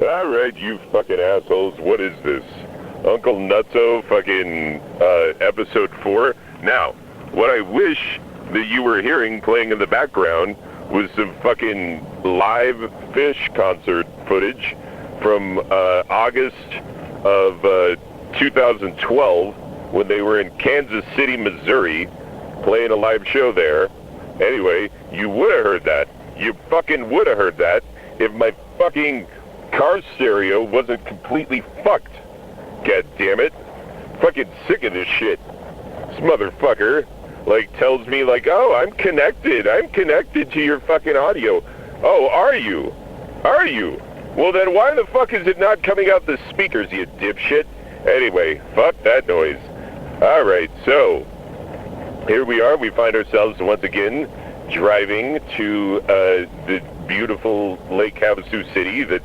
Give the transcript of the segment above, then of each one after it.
Alright, you fucking assholes, what is this? Uncle Nutso fucking, episode 4? Now, what I wish that you were hearing playing in the background was some fucking live Fish concert footage from, August of, 2012, when they were in Kansas City, Missouri, playing a live show there. Anyway, you would have heard that. You fucking would have heard that if my fucking car stereo wasn't completely fucked. God damn it. Fucking sick of this shit. This motherfucker, like, tells me, like, oh, I'm connected to your fucking audio. Oh, are you? Are you? Well, then why the fuck is it not coming out the speakers, you dipshit? Anyway, fuck that noise. Alright, so, here we are. We find ourselves once again driving to the beautiful Lake Havasu City, that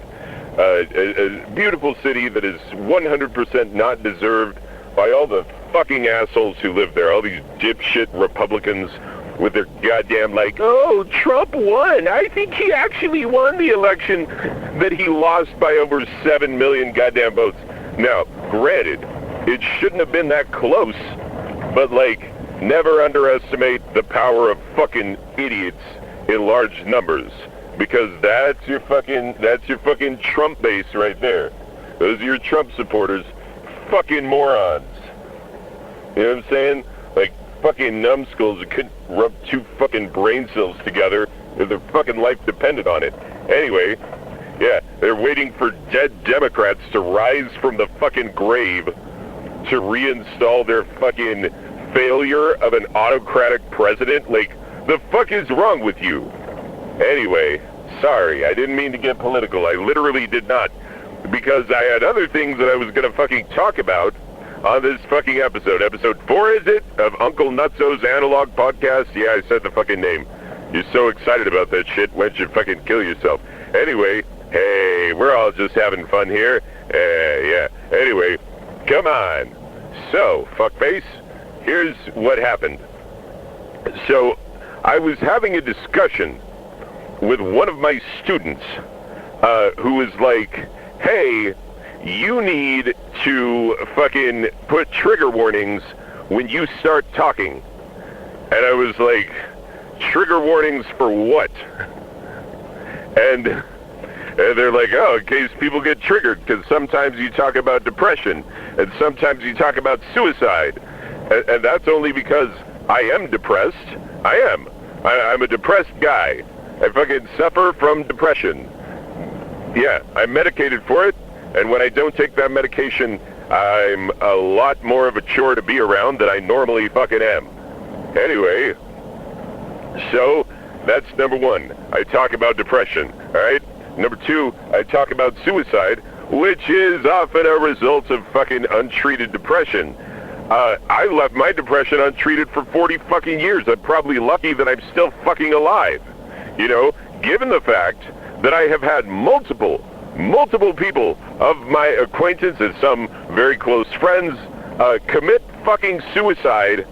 a beautiful city that is 100% not deserved by all the fucking assholes who live there, all these dipshit Republicans with their goddamn, like, oh, Trump won. I think he actually won the election that he lost by over 7 million goddamn votes. Now, granted, it shouldn't have been that close, but, like, never underestimate the power of fucking idiots in large numbers, because that's your fucking Trump base right there. Those are your Trump supporters, fucking morons. You know what I'm saying? Like, fucking numbskulls that couldn't rub two fucking brain cells together if their fucking life depended on it. Anyway, yeah, they're waiting for dead Democrats to rise from the fucking grave to reinstall their fucking failure of an autocratic president. Like, the fuck is wrong with you? Anyway, sorry, I didn't mean to get political. I literally did not. Because I had other things that I was gonna fucking talk about on this fucking episode. Episode 4, is it? Of Uncle Nutso's Analog Podcast? Yeah, I said the fucking name. You're so excited about that shit, why don't you fucking kill yourself? Anyway, hey, we're all just having fun here. Yeah. Anyway, come on. So, fuckface, here's what happened. So, I was having a discussion with one of my students, who was like, hey, you need to fucking put trigger warnings when you start talking. And I was like, trigger warnings for what? And they're like, oh, in case people get triggered, because sometimes you talk about depression, and sometimes you talk about suicide. And that's only because I am depressed. I am. I'm a depressed guy. I fucking suffer from depression. Yeah, I'm medicated for it, and when I don't take that medication, I'm a lot more of a chore to be around than I normally fucking am. Anyway, so that's number 1. I talk about depression, alright? Number 2, I talk about suicide, which is often a result of fucking untreated depression. I left my depression untreated for 40 fucking years. I'm probably lucky that I'm still fucking alive. You know, given the fact that I have had multiple people of my acquaintance and some very close friends commit fucking suicide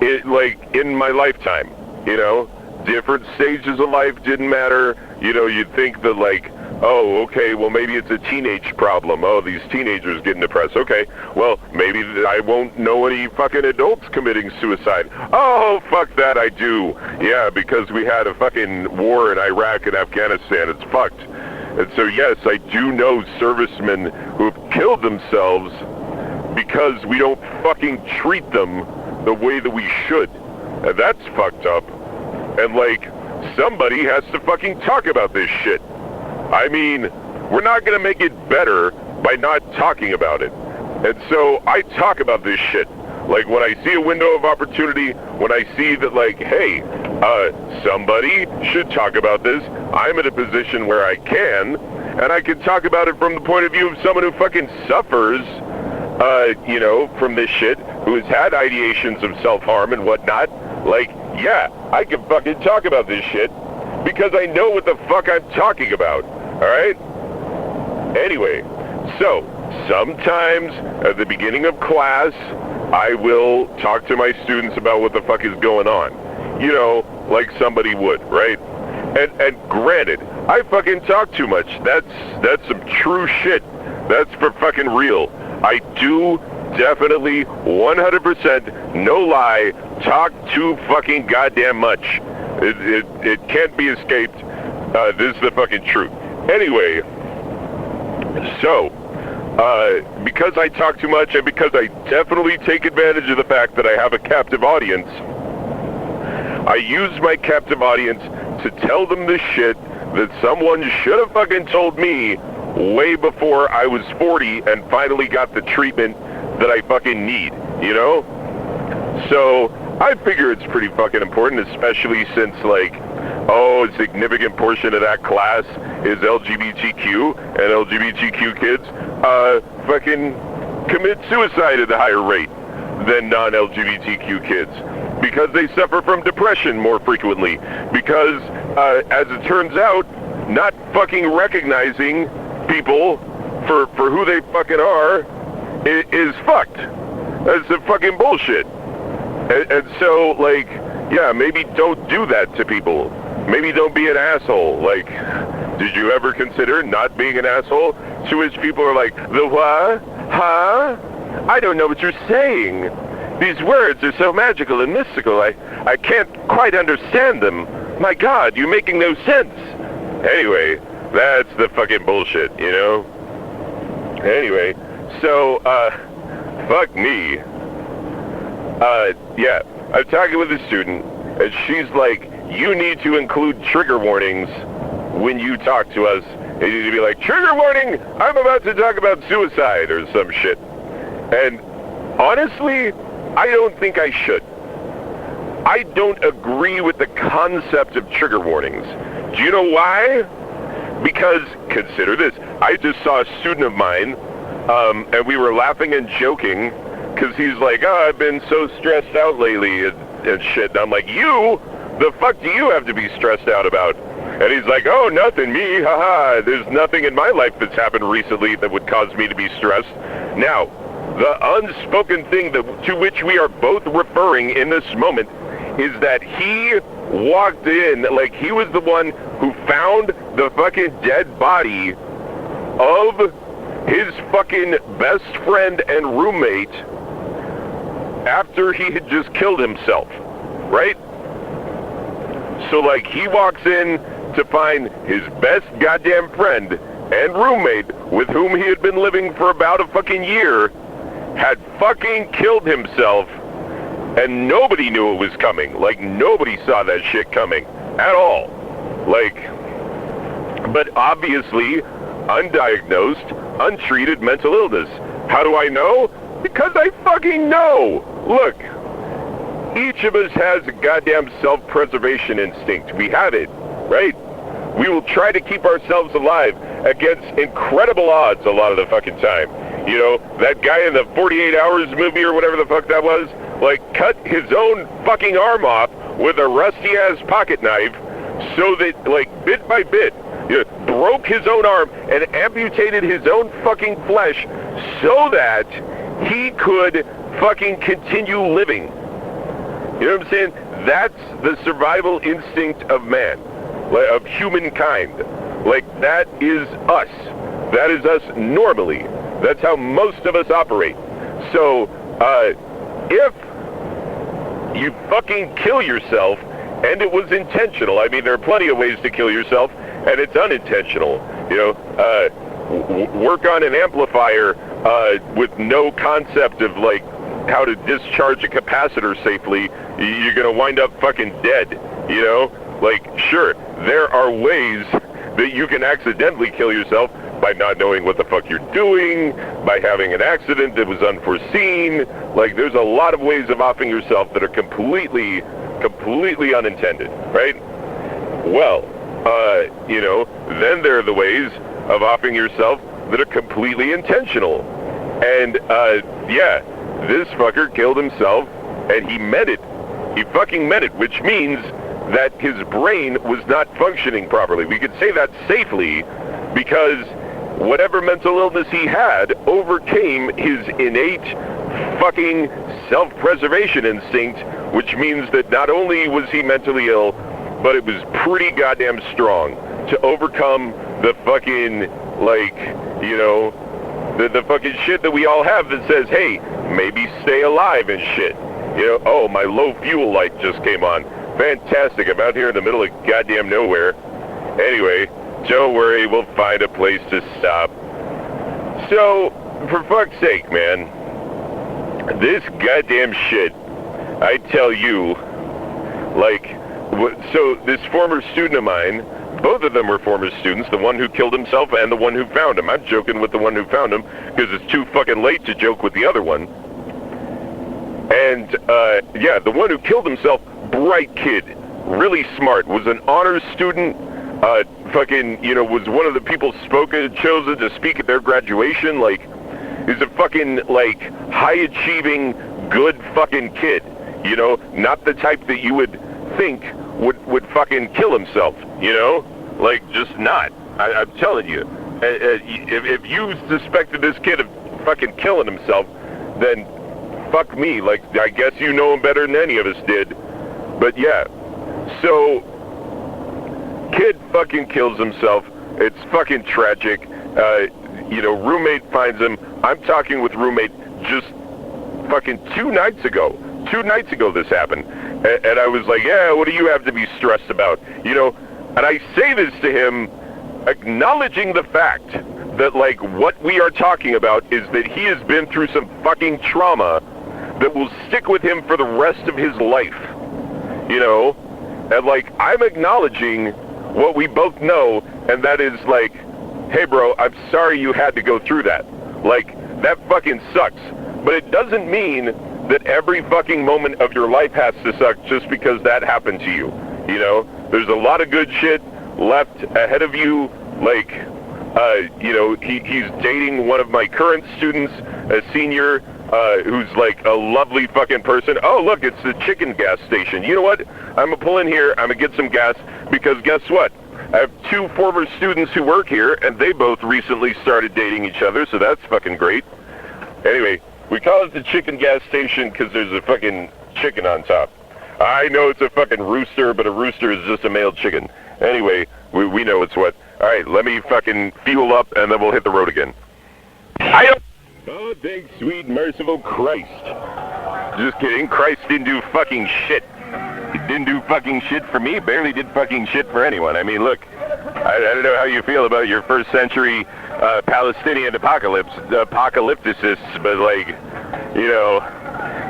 in my lifetime. You know, different stages of life, didn't matter. You know, you'd think that, like, oh, okay, well, maybe it's a teenage problem. Oh, these teenagers getting depressed. Okay, well, maybe I won't know any fucking adults committing suicide. Oh, fuck that, I do. Yeah, because we had a fucking war in Iraq and Afghanistan. It's fucked. And so, yes, I do know servicemen who have killed themselves because we don't fucking treat them the way that we should. And that's fucked up. And, like, somebody has to fucking talk about this shit. I mean, we're not going to make it better by not talking about it. And so I talk about this shit. Like, when I see a window of opportunity, when I see that, like, hey, somebody should talk about this, I'm in a position where I can, and I can talk about it from the point of view of someone who fucking suffers, you know, from this shit, who has had ideations of self-harm and whatnot. Like, yeah, I can fucking talk about this shit because I know what the fuck I'm talking about. Alright? Anyway, so, sometimes at the beginning of class, I will talk to my students about what the fuck is going on. You know, like somebody would, right? And granted, I fucking talk too much. That's some true shit. That's for fucking real. I do definitely 100%, no lie, talk too fucking goddamn much. It can't be escaped. This is the fucking truth. Anyway, so, because I talk too much and because I definitely take advantage of the fact that I have a captive audience, I use my captive audience to tell them the shit that someone should have fucking told me way before I was 40 and finally got the treatment that I fucking need, you know? So, I figure it's pretty fucking important, especially since, like, a significant portion of that class is LGBTQ, and LGBTQ kids, fucking commit suicide at a higher rate than non-LGBTQ kids, because they suffer from depression more frequently, because, as it turns out, not fucking recognizing people for who they fucking are is fucked. That's some fucking bullshit. And so, like, yeah, maybe don't do that to people. Maybe don't be an asshole. Like, did you ever consider not being an asshole? To which people are like, the what? Huh? I don't know what you're saying. These words are so magical and mystical, I can't quite understand them. My God, you're making no sense. Anyway, that's the fucking bullshit, you know? Anyway, so, fuck me. Yeah, I'm talking with a student, and she's like, you need to include trigger warnings when you talk to us. You need to be like, trigger warning, I'm about to talk about suicide or some shit. And honestly, I don't think I should. I don't agree with the concept of trigger warnings. Do you know why? Because, consider this, I just saw a student of mine, and we were laughing and joking, because he's like, I've been so stressed out lately, and shit. And I'm like, the fuck do you have to be stressed out about? And he's like, oh, nothing, me, haha, there's nothing in my life that's happened recently that would cause me to be stressed. Now, the unspoken thing to which we are both referring in this moment is that he walked in, like he was the one who found the fucking dead body of his fucking best friend and roommate after he had just killed himself, right? So, like, he walks in to find his best goddamn friend and roommate with whom he had been living for about a fucking year had fucking killed himself, and nobody knew it was coming. Like, nobody saw that shit coming at all. Like, but obviously, undiagnosed, untreated mental illness. How do I know? Because I fucking know. Look, each of us has a goddamn self-preservation instinct. We have it, right? We will try to keep ourselves alive against incredible odds a lot of the fucking time. You know, that guy in the 48 Hours movie or whatever the fuck that was, like, cut his own fucking arm off with a rusty-ass pocket knife so that, like, bit by bit, broke his own arm and amputated his own fucking flesh so that he could fucking continue living. You know what I'm saying? That's the survival instinct of man, of humankind. Like, that is us. That is us normally. That's how most of us operate. So, if you fucking kill yourself, and it was intentional, I mean, there are plenty of ways to kill yourself, and it's unintentional. You know, work on an amplifier with no concept of, like, how to discharge a capacitor safely, you're gonna wind up fucking dead, you know? Like, sure, there are ways that you can accidentally kill yourself by not knowing what the fuck you're doing, by having an accident that was unforeseen. Like, there's a lot of ways of offing yourself that are completely unintended, right? Well, you know, then there are the ways of offing yourself that are completely intentional. And, yeah, this fucker killed himself, and he meant it. He fucking meant it, which means that his brain was not functioning properly. We could say that safely because whatever mental illness he had overcame his innate fucking self-preservation instinct, which means that not only was he mentally ill, but it was pretty goddamn strong to overcome the fucking, like, you know, the fucking shit that we all have that says, hey, maybe stay alive and shit. You know, oh, my low fuel light just came on. Fantastic, I'm out here in the middle of goddamn nowhere. Anyway, don't worry, we'll find a place to stop. So, for fuck's sake, man, this goddamn shit, I tell you, like, so this former student of mine, both of them were former students, the one who killed himself and the one who found him. I'm joking with the one who found him because it's too fucking late to joke with the other one. And, yeah, the one who killed himself, bright kid, really smart, was an honors student, fucking, you know, was one of the people chosen to speak at their graduation. Like, he's a fucking, like, high-achieving, good fucking kid, you know, not the type that you would think would fucking kill himself, you know, like, just not. I'm telling you, if you suspected this kid of fucking killing himself, then fuck me, like, I guess you know him better than any of us did. But yeah, so kid fucking kills himself. It's fucking tragic. You know, roommate finds him. I'm talking with roommate just fucking 2 nights ago. 2 nights ago this happened. And I was like, yeah, what do you have to be stressed about? You know, and I say this to him acknowledging the fact that, like, what we are talking about is that he has been through some fucking trauma that will stick with him for the rest of his life, you know? And, like, I'm acknowledging what we both know, and that is, like, hey, bro, I'm sorry you had to go through that. Like, that fucking sucks. But it doesn't mean that every fucking moment of your life has to suck just because that happened to you, you know? There's a lot of good shit left ahead of you, like, you know, he's dating one of my current students, a senior, who's like a lovely fucking person. Oh, look, it's the chicken gas station. You know what? I'm gonna pull in here, I'm gonna get some gas, because guess what? I have 2 former students who work here, and they both recently started dating each other, so that's fucking great. Anyway, we call it the chicken gas station because there's a fucking chicken on top. I know it's a fucking rooster, but a rooster is just a male chicken. Anyway, we know it's what. Alright, let me fucking fuel up, and then we'll hit the road again. Oh, thanks, sweet, merciful Christ. Just kidding, Christ didn't do fucking shit. He didn't do fucking shit for me, barely did fucking shit for anyone. I mean, look, I don't know how you feel about your first century Palestinian apocalypticists, but, like, you know,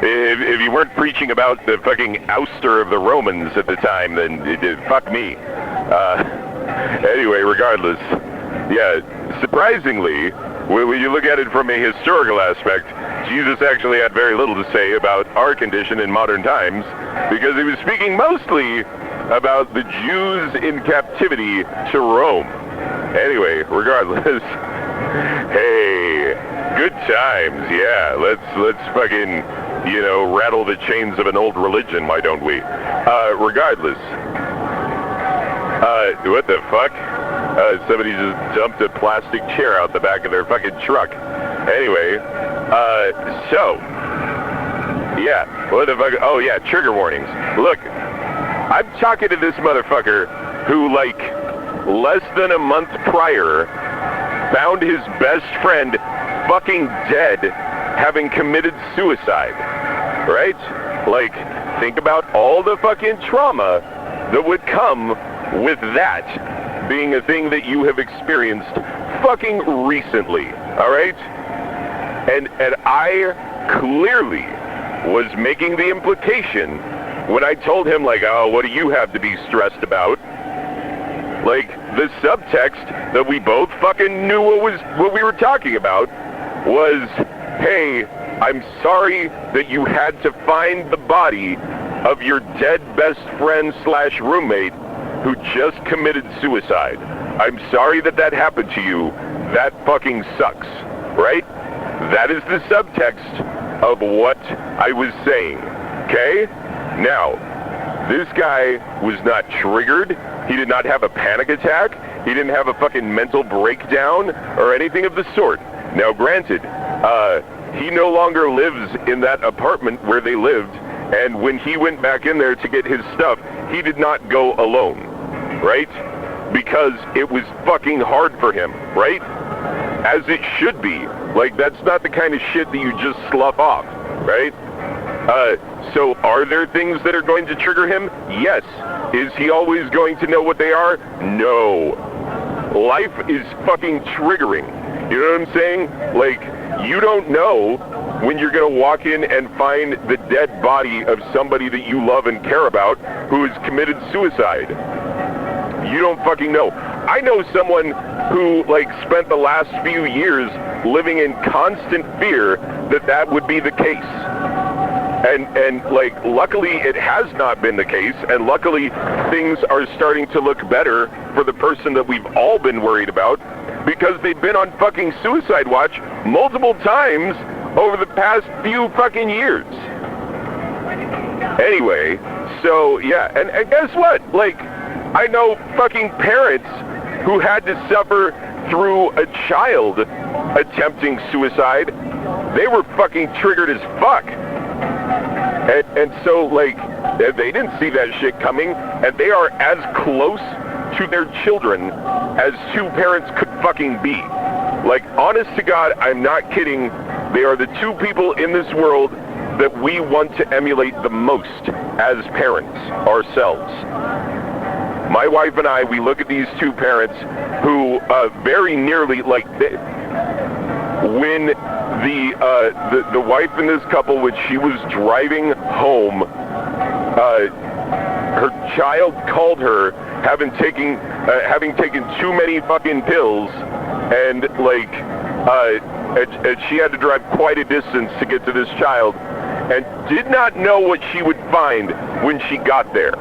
if you weren't preaching about the fucking ouster of the Romans at the time, then fuck me. Anyway, regardless, yeah, surprisingly, when you look at it from a historical aspect, Jesus actually had very little to say about our condition in modern times, because he was speaking mostly about the Jews in captivity to Rome. Anyway, regardless, hey, good times, yeah, let's fucking, you know, rattle the chains of an old religion, why don't we? Regardless, what the fuck? Somebody just dumped a plastic chair out the back of their fucking truck. Anyway, so, yeah, what the fuck? Oh yeah, trigger warnings. Look, I'm talking to this motherfucker who, like, less than a month prior, found his best friend fucking dead, having committed suicide, right? Like, think about all the fucking trauma that would come with that being a thing that you have experienced fucking recently, alright? And I clearly was making the implication when I told him, like, oh, what do you have to be stressed about? Like, the subtext that we both fucking knew what we were talking about was, hey, I'm sorry that you had to find the body of your dead best friend / roommate who just committed suicide. I'm sorry that happened to you. That fucking sucks, right? That is the subtext of what I was saying, okay? Now, this guy was not triggered. He did not have a panic attack. He didn't have a fucking mental breakdown or anything of the sort. Now, granted, he no longer lives in that apartment where they lived, and when he went back in there to get his stuff, he did not go alone, right? Because it was fucking hard for him, right? As it should be. Like, that's not the kind of shit that you just slough off, right? So are there things that are going to trigger him? Yes. Is he always going to know what they are? No. Life is fucking triggering. You know what I'm saying? Like, you don't know when you're going to walk in and find the dead body of somebody that you love and care about who has committed suicide. You don't fucking know. I know someone who, like, spent the last few years living in constant fear that that would be the case. And like, luckily it has not been the case, and luckily things are starting to look better for the person that we've all been worried about, because they've been on fucking suicide watch multiple times over the past few fucking years. Anyway, so yeah, and guess what? Like, I know fucking parents who had to suffer through a child attempting suicide. They were fucking triggered as fuck. And so, like, they didn't see that shit coming, and they are as close to their children as two parents could fucking be. Like, honest to God, I'm not kidding. They are the two people in this world that we want to emulate the most as parents ourselves. My wife and I, we look at these two parents who very nearly, like, when the wife in this couple, when she was driving home, her child called her, having taken too many fucking pills, and like, and she had to drive quite a distance to get to this child, and did not know what she would find when she got there.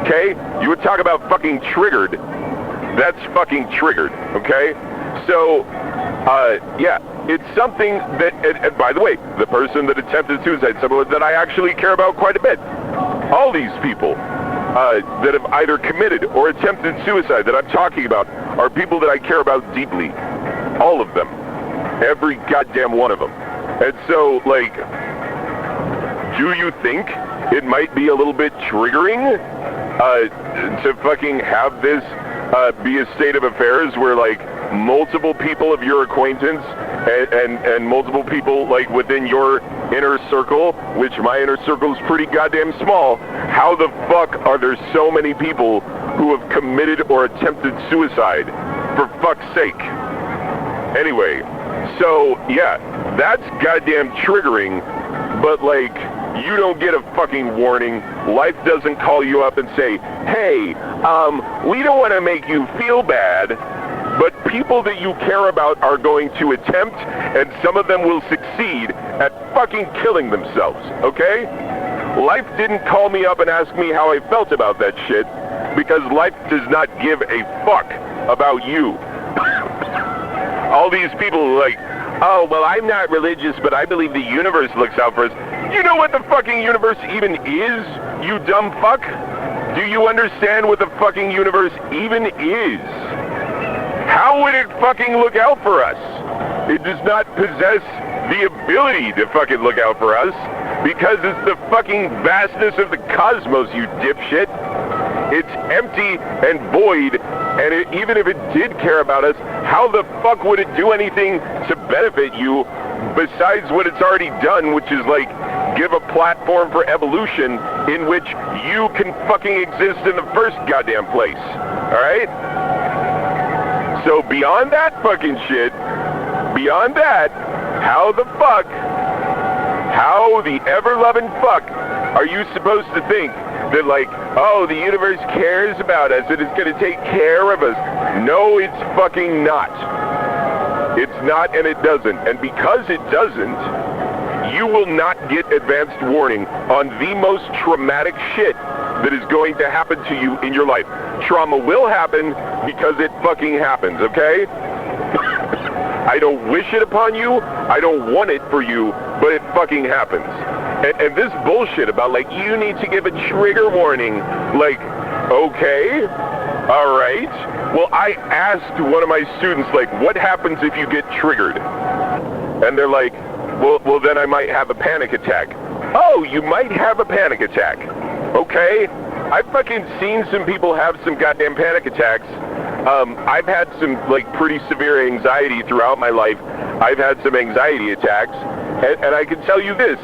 Okay? You would talk about fucking triggered. That's fucking triggered. Okay? So, yeah, it's something that, and by the way, the person that attempted suicide, someone that I actually care about quite a bit. All these people that have either committed or attempted suicide that I'm talking about are people that I care about deeply. All of them. Every goddamn one of them. And so, like, do you think it might be a little bit triggering to fucking have this be a state of affairs where, like, multiple people of your acquaintance and multiple people, like, within your inner circle, which my inner circle is pretty goddamn small, how the fuck are there so many people who have committed or attempted suicide? For fuck's sake. Anyway, so, yeah, that's goddamn triggering, but, like, you don't get a fucking warning. Life doesn't call you up and say, hey, we don't want to make you feel bad, but people that you care about are going to attempt, and some of them will succeed at fucking killing themselves, okay? Life didn't call me up and ask me how I felt about that shit, because life does not give a fuck about you. All these people are like, oh, well, I'm not religious, but I believe the universe looks out for us. You know what the fucking universe even is, you dumb fuck? Do you understand what the fucking universe even is? How would it fucking look out for us? It does not possess the ability to fucking look out for us, because it's the fucking vastness of the cosmos, you dipshit. It's empty and void, and even if it did care about us, how the fuck would it do anything to benefit you besides what it's already done, which is, like, give a platform for evolution in which you can fucking exist in the first goddamn place, alright? So beyond that fucking shit, beyond that, how the fuck, how the ever-loving fuck are you supposed to think that, like, oh, the universe cares about us, it is going to take care of us? No, it's fucking not. It's not, and it doesn't. And because it doesn't, you will not get advanced warning on the most traumatic shit that is going to happen to you in your life. Trauma will happen because it fucking happens, okay? I don't wish it upon you, I don't want it for you, but it fucking happens. And this bullshit about, like, you need to give a trigger warning, like, okay, all right. Well, I asked one of my students, like, what happens if you get triggered? And they're like, well, then I might have a panic attack. Oh, you might have a panic attack. Okay, I've fucking seen some people have some goddamn panic attacks. I've had some, like, pretty severe anxiety throughout my life. I've had some anxiety attacks, and I can tell you this.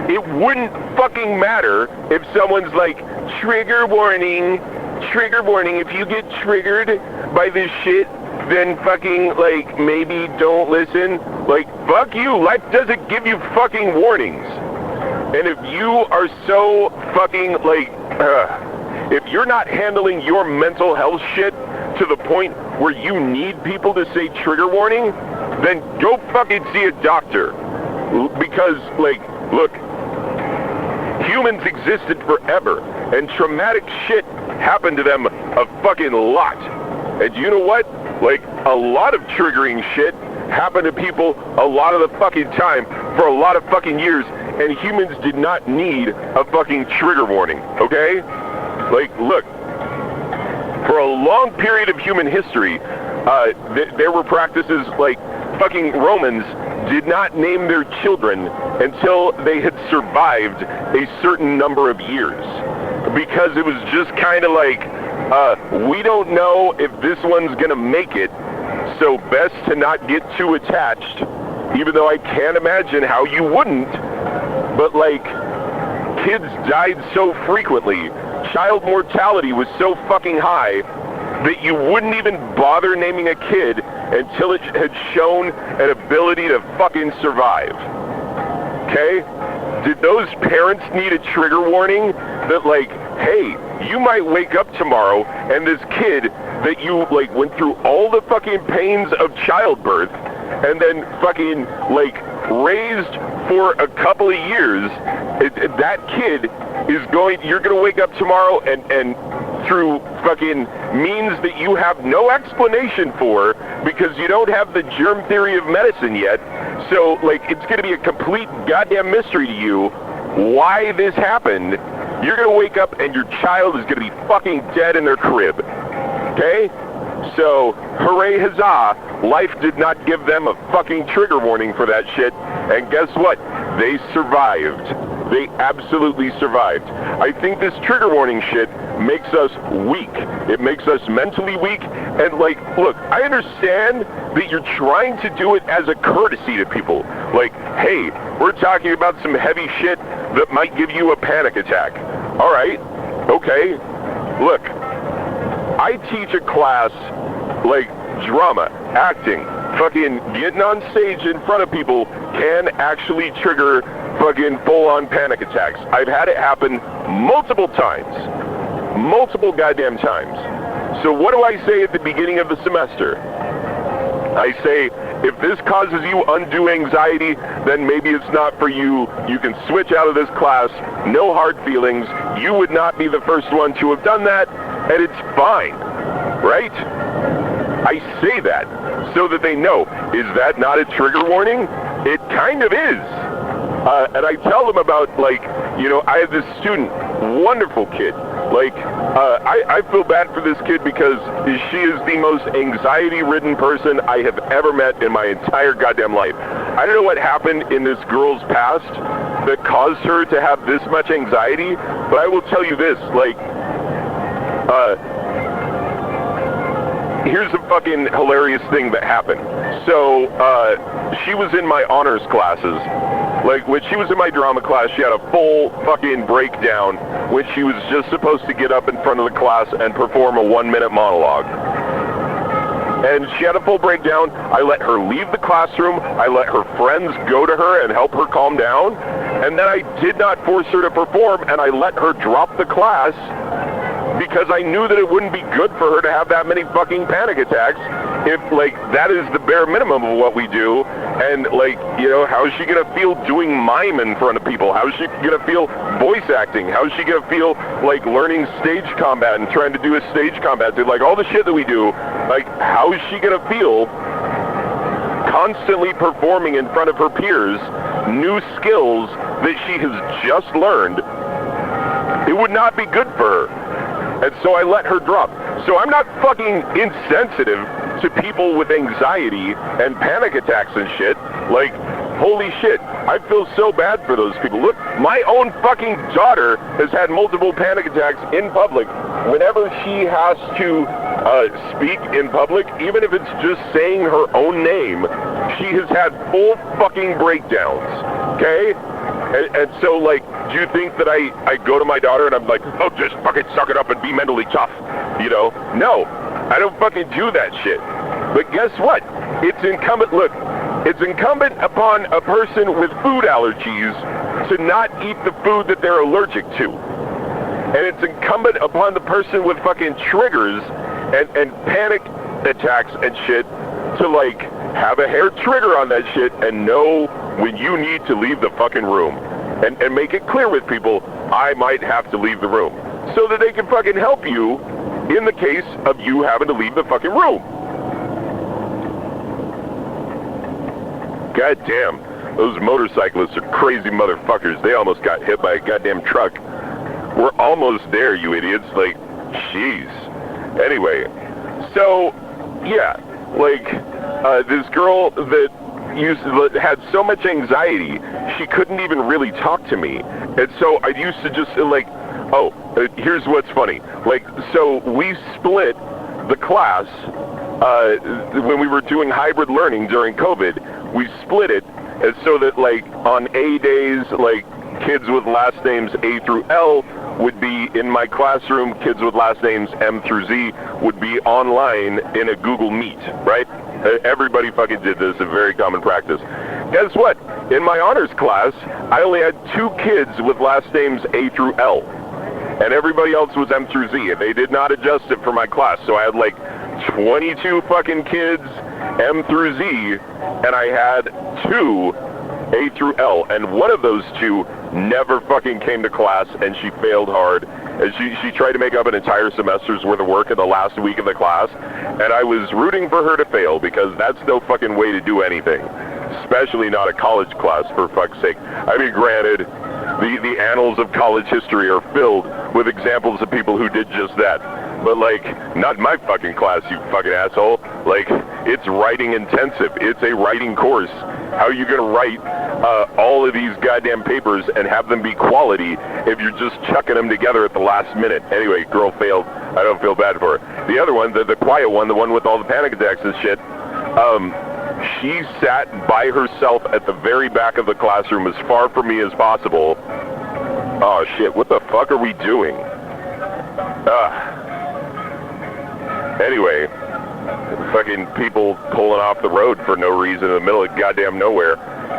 It wouldn't fucking matter if someone's like, trigger warning, if you get triggered by this shit, then fucking, like, maybe don't listen. Like, fuck you, life doesn't give you fucking warnings. And if you are so fucking, like, if you're not handling your mental health shit to the point where you need people to say trigger warning, then go fucking see a doctor. Because, like, look, humans existed forever, and traumatic shit happened to them a fucking lot. And you know what? Like, a lot of triggering shit happened to people a lot of the fucking time for a lot of fucking years, and humans did not need a fucking trigger warning, okay? Like, look, for a long period of human history, there were practices like fucking Romans did not name their children until they had survived a certain number of years. Because it was just kind of like, we don't know if this one's gonna make it, so best to not get too attached, even though I can't imagine how you wouldn't. But, like, kids died so frequently, child mortality was so fucking high, that you wouldn't even bother naming a kid until it had shown an ability to fucking survive. Okay? Did those parents need a trigger warning that, like, hey, you might wake up tomorrow and this kid that you, like, went through all the fucking pains of childbirth and then fucking, like, raised for a couple of years, that kid is you're gonna wake up tomorrow and through fucking means that you have no explanation for because you don't have the germ theory of medicine yet. So, like, it's going to be a complete goddamn mystery to you why this happened. You're going to wake up and your child is going to be fucking dead in their crib. Okay? So, hooray huzzah, life did not give them a fucking trigger warning for that shit. And guess what? They survived. They absolutely survived. I think this trigger warning shit makes us weak. It makes us mentally weak. And, like, look, I understand that you're trying to do it as a courtesy to people. Like, hey, we're talking about some heavy shit that might give you a panic attack. All right, okay. Look, I teach a class like drama, acting, fucking getting on stage in front of people can actually trigger fucking full-on panic attacks. I've had it happen multiple times. Multiple goddamn times. So what do I say at the beginning of the semester? I say, if this causes you undue anxiety, then maybe it's not for you. You can switch out of this class. No hard feelings. You would not be the first one to have done that, and it's fine. Right? I say that so that they know. Is that not a trigger warning? It kind of is. And I tell them about, like, you know, I have this student, wonderful kid. Like, I feel bad for this kid because she is the most anxiety-ridden person I have ever met in my entire goddamn life. I don't know what happened in this girl's past that caused her to have this much anxiety, but I will tell you this, like, here's a fucking hilarious thing that happened. So, she was in my honors classes. Like, when she was in my drama class, she had a full fucking breakdown when she was just supposed to get up in front of the class and perform a 1-minute monologue. And she had a full breakdown. I let her leave the classroom. I let her friends go to her and help her calm down. And then I did not force her to perform, and I let her drop the class because I knew that it wouldn't be good for her to have that many fucking panic attacks if, like, that is the bare minimum of what we do. And, like, you know, how is she going to feel doing mime in front of people? How is she going to feel voice acting? How is she going to feel, like, learning stage combat and trying to do a stage combat? Dude, like, all the shit that we do, like, how is she going to feel constantly performing in front of her peers new skills that she has just learned? It would not be good for her. And so I let her drop. So I'm not fucking insensitive to people with anxiety and panic attacks and shit. Like, holy shit. I feel so bad for those people. Look, my own fucking daughter has had multiple panic attacks in public. Whenever she has to speak in public, even if it's just saying her own name, she has had full fucking breakdowns, okay? And so, like, do you think that I go to my daughter and I'm like, oh, just fucking suck it up and be mentally tough, you know? No, I don't fucking do that shit. But guess what? It's incumbent upon a person with food allergies to not eat the food that they're allergic to. And it's incumbent upon the person with fucking triggers and panic attacks and shit to, like, have a hair trigger on that shit and know when you need to leave the fucking room. And make it clear with people, I might have to leave the room. So that they can fucking help you in the case of you having to leave the fucking room. God damn, those motorcyclists are crazy motherfuckers. They almost got hit by a goddamn truck. We're almost there, you idiots. Like, jeez. Anyway, so, yeah, like, this girl that had so much anxiety, she couldn't even really talk to me. And so I used to just, like, oh, here's what's funny. Like, so we split the class when we were doing hybrid learning during COVID. We split it so that, like, on A days, like, kids with last names A through L would be in my classroom, kids with last names M through Z would be online in a Google Meet, right? Everybody fucking did this, a very common practice. Guess what? In my honors class, I only had 2 kids with last names A through L, and everybody else was M through Z, and they did not adjust it for my class, so I had like 22 fucking kids M through Z, and I had 2 A through L, and one of those 2 never fucking came to class, and she failed hard, and she tried to make up an entire semester's worth of work in the last week of the class, and I was rooting for her to fail, because that's no fucking way to do anything, especially not a college class, for fuck's sake. I mean, granted, the annals of college history are filled with examples of people who did just that, but, like, not my fucking class, you fucking asshole. Like, it's writing intensive. It's a writing course. How are you going to write all of these goddamn papers and have them be quality if you're just chucking them together at the last minute? Anyway, girl failed. I don't feel bad for her. The other one, the quiet one, the one with all the panic attacks and shit, she sat by herself at the very back of the classroom as far from me as possible. Oh, shit, what the fuck are we doing? Anyway, fucking people pulling off the road for no reason in the middle of goddamn nowhere.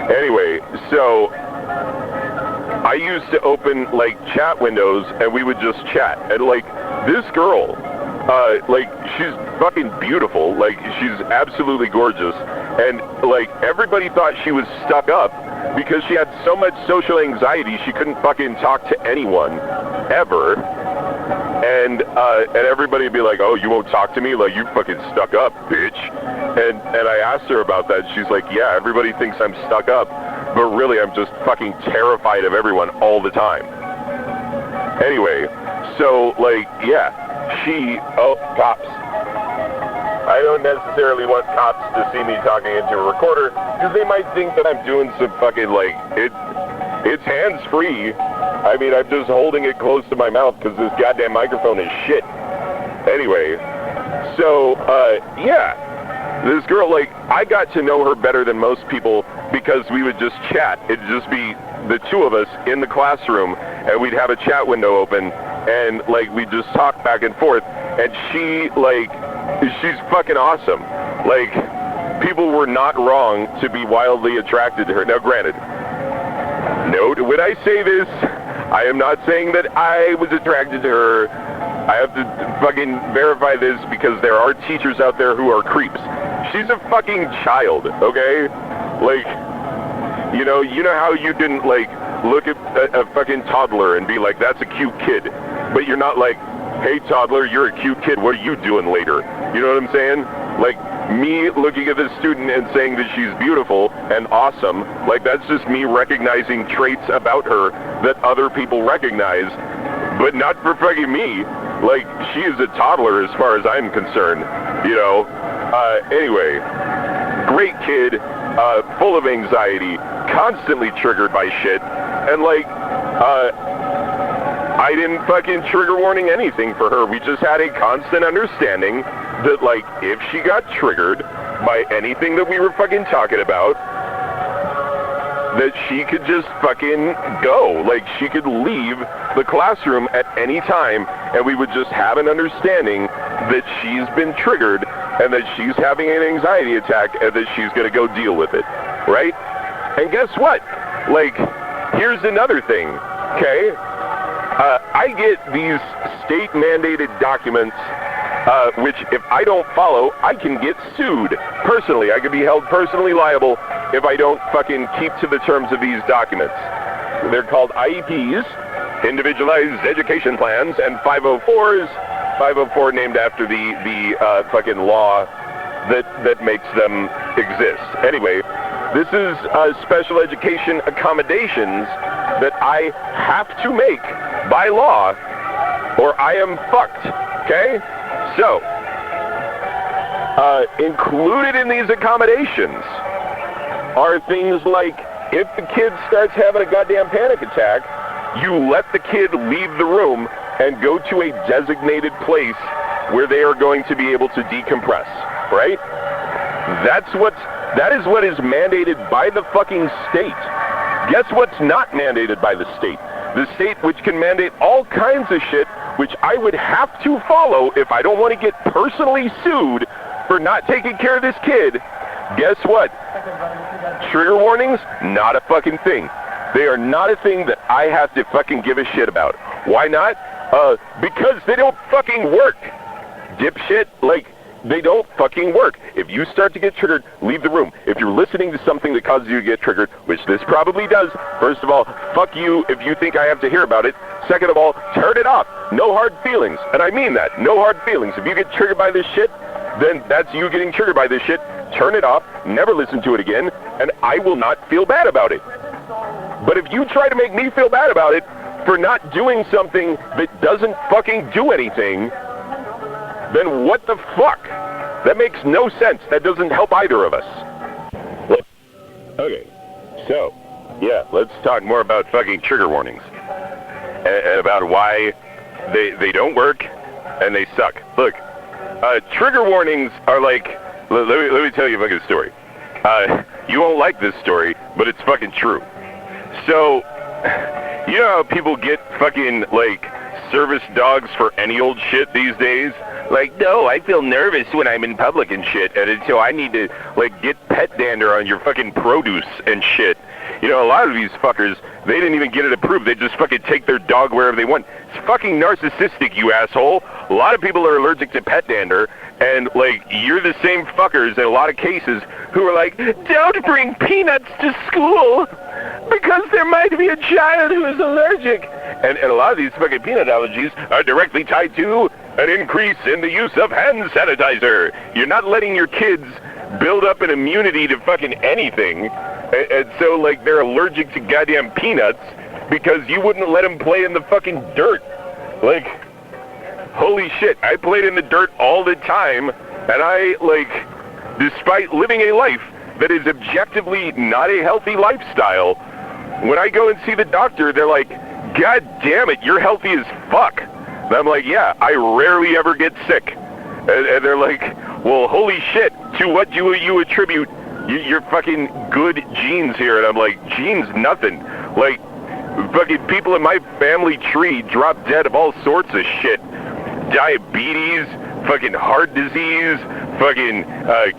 Anyway, so I used to open, like, chat windows, and we would just chat. And, like, this girl, like, she's fucking beautiful. Like, she's absolutely gorgeous. And, like, everybody thought she was stuck up because she had so much social anxiety she couldn't fucking talk to anyone, ever. And everybody would be like, oh, you won't talk to me? Like, you fucking stuck up, bitch. And I asked her about that. She's like, yeah, everybody thinks I'm stuck up, but really I'm just fucking terrified of everyone all the time. Anyway, so, like, yeah, cops. I don't necessarily want cops to see me talking into a recorder, because they might think that I'm doing some fucking, like, it's hands-free. I mean, I'm just holding it close to my mouth because this goddamn microphone is shit. Anyway, so, yeah, this girl, like, I got to know her better than most people because we would just chat. It'd just be the 2 of us in the classroom, and we'd have a chat window open, and, like, we'd just talk back and forth, and she, like, she's fucking awesome. Like, people were not wrong to be wildly attracted to her. Now, granted, note, when I say this, I am not saying that I was attracted to her. I have to fucking verify this because there are teachers out there who are creeps. She's a fucking child, okay? Like, you know how you can, like, look at a fucking toddler and be like, that's a cute kid. But you're not like, hey, toddler, you're a cute kid. What are you doing later? You know what I'm saying? Like, me looking at this student and saying that she's beautiful and awesome, like, that's just me recognizing traits about her that other people recognize, but not for fucking me. Like, she is a toddler as far as I'm concerned, you know? Anyway, great kid, full of anxiety, constantly triggered by shit, and like, I didn't fucking trigger warning anything for her. We just had a constant understanding that, like, if she got triggered by anything that we were fucking talking about, that she could just fucking go. Like, she could leave the classroom at any time, and we would just have an understanding that she's been triggered, and that she's having an anxiety attack, and that she's gonna go deal with it, right? And guess what? Like, here's another thing, okay? I get these state-mandated documents, which if I don't follow, I can get sued personally. I could be held personally liable if I don't fucking keep to the terms of these documents. They're called IEPs, Individualized Education Plans, and 504s. 504 named after the fucking law that makes them exist. Anyway, this is special education accommodations that I have to make by law, or I am fucked, okay? So, included in these accommodations are things like, if the kid starts having a goddamn panic attack, you let the kid leave the room and go to a designated place where they are going to be able to decompress, right? That is what is mandated by the fucking state. Guess what's not mandated by the state? The state, which can mandate all kinds of shit, which I would have to follow if I don't want to get personally sued for not taking care of this kid. Guess what? Trigger warnings, not a fucking thing. They are not a thing that I have to fucking give a shit about. Why not? Because they don't fucking work. Dipshit, like, they don't fucking work. If you start to get triggered, leave the room. If you're listening to something that causes you to get triggered, which this probably does, first of all, fuck you if you think I have to hear about it. Second of all, turn it off. No hard feelings. And I mean that. No hard feelings. If you get triggered by this shit, then that's you getting triggered by this shit. Turn it off. Never listen to it again. And I will not feel bad about it. But if you try to make me feel bad about it for not doing something that doesn't fucking do anything, then what the fuck? That makes no sense. That doesn't help either of us. Okay, so, yeah, let's talk more about fucking trigger warnings. And about why they don't work and they suck. Look, trigger warnings are like, let me tell you a fucking story. You won't like this story, but it's fucking true. So, you know how people get fucking, like, service dogs for any old shit these days? Like, no, I feel nervous when I'm in public and shit, and so I need to, like, get pet dander on your fucking produce and shit. You know, a lot of these fuckers, they didn't even get it approved. They just fucking take their dog wherever they want. It's fucking narcissistic, you asshole. A lot of people are allergic to pet dander, and, like, you're the same fuckers in a lot of cases who are like, don't bring peanuts to school because there might be a child who is allergic. And a lot of these fucking peanut allergies are directly tied to an increase in the use of hand sanitizer. You're not letting your kids build up an immunity to fucking anything. And so, like, they're allergic to goddamn peanuts because you wouldn't let them play in the fucking dirt. Like, holy shit, I played in the dirt all the time, and I, like, despite living a life that is objectively not a healthy lifestyle, when I go and see the doctor, they're like, God damn it, you're healthy as fuck. And I'm like, yeah, I rarely ever get sick. And they're like, well, holy shit, to what do you attribute your fucking good genes here? And I'm like, genes, nothing. Like, fucking people in my family tree drop dead of all sorts of shit. Diabetes, fucking heart disease, fucking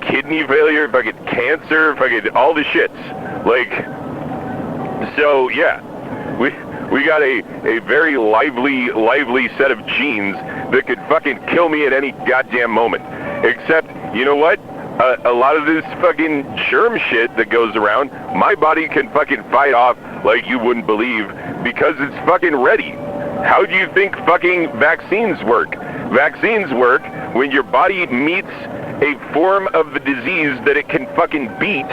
kidney failure, fucking cancer, fucking all the shits. Like, so, yeah, we got a very lively set of genes that could fucking kill me at any goddamn moment. Except, you know what? A lot of this fucking germ shit that goes around, my body can fucking fight off like you wouldn't believe because it's fucking ready. How do you think fucking vaccines work? Vaccines work when your body meets a form of the disease that it can fucking beat,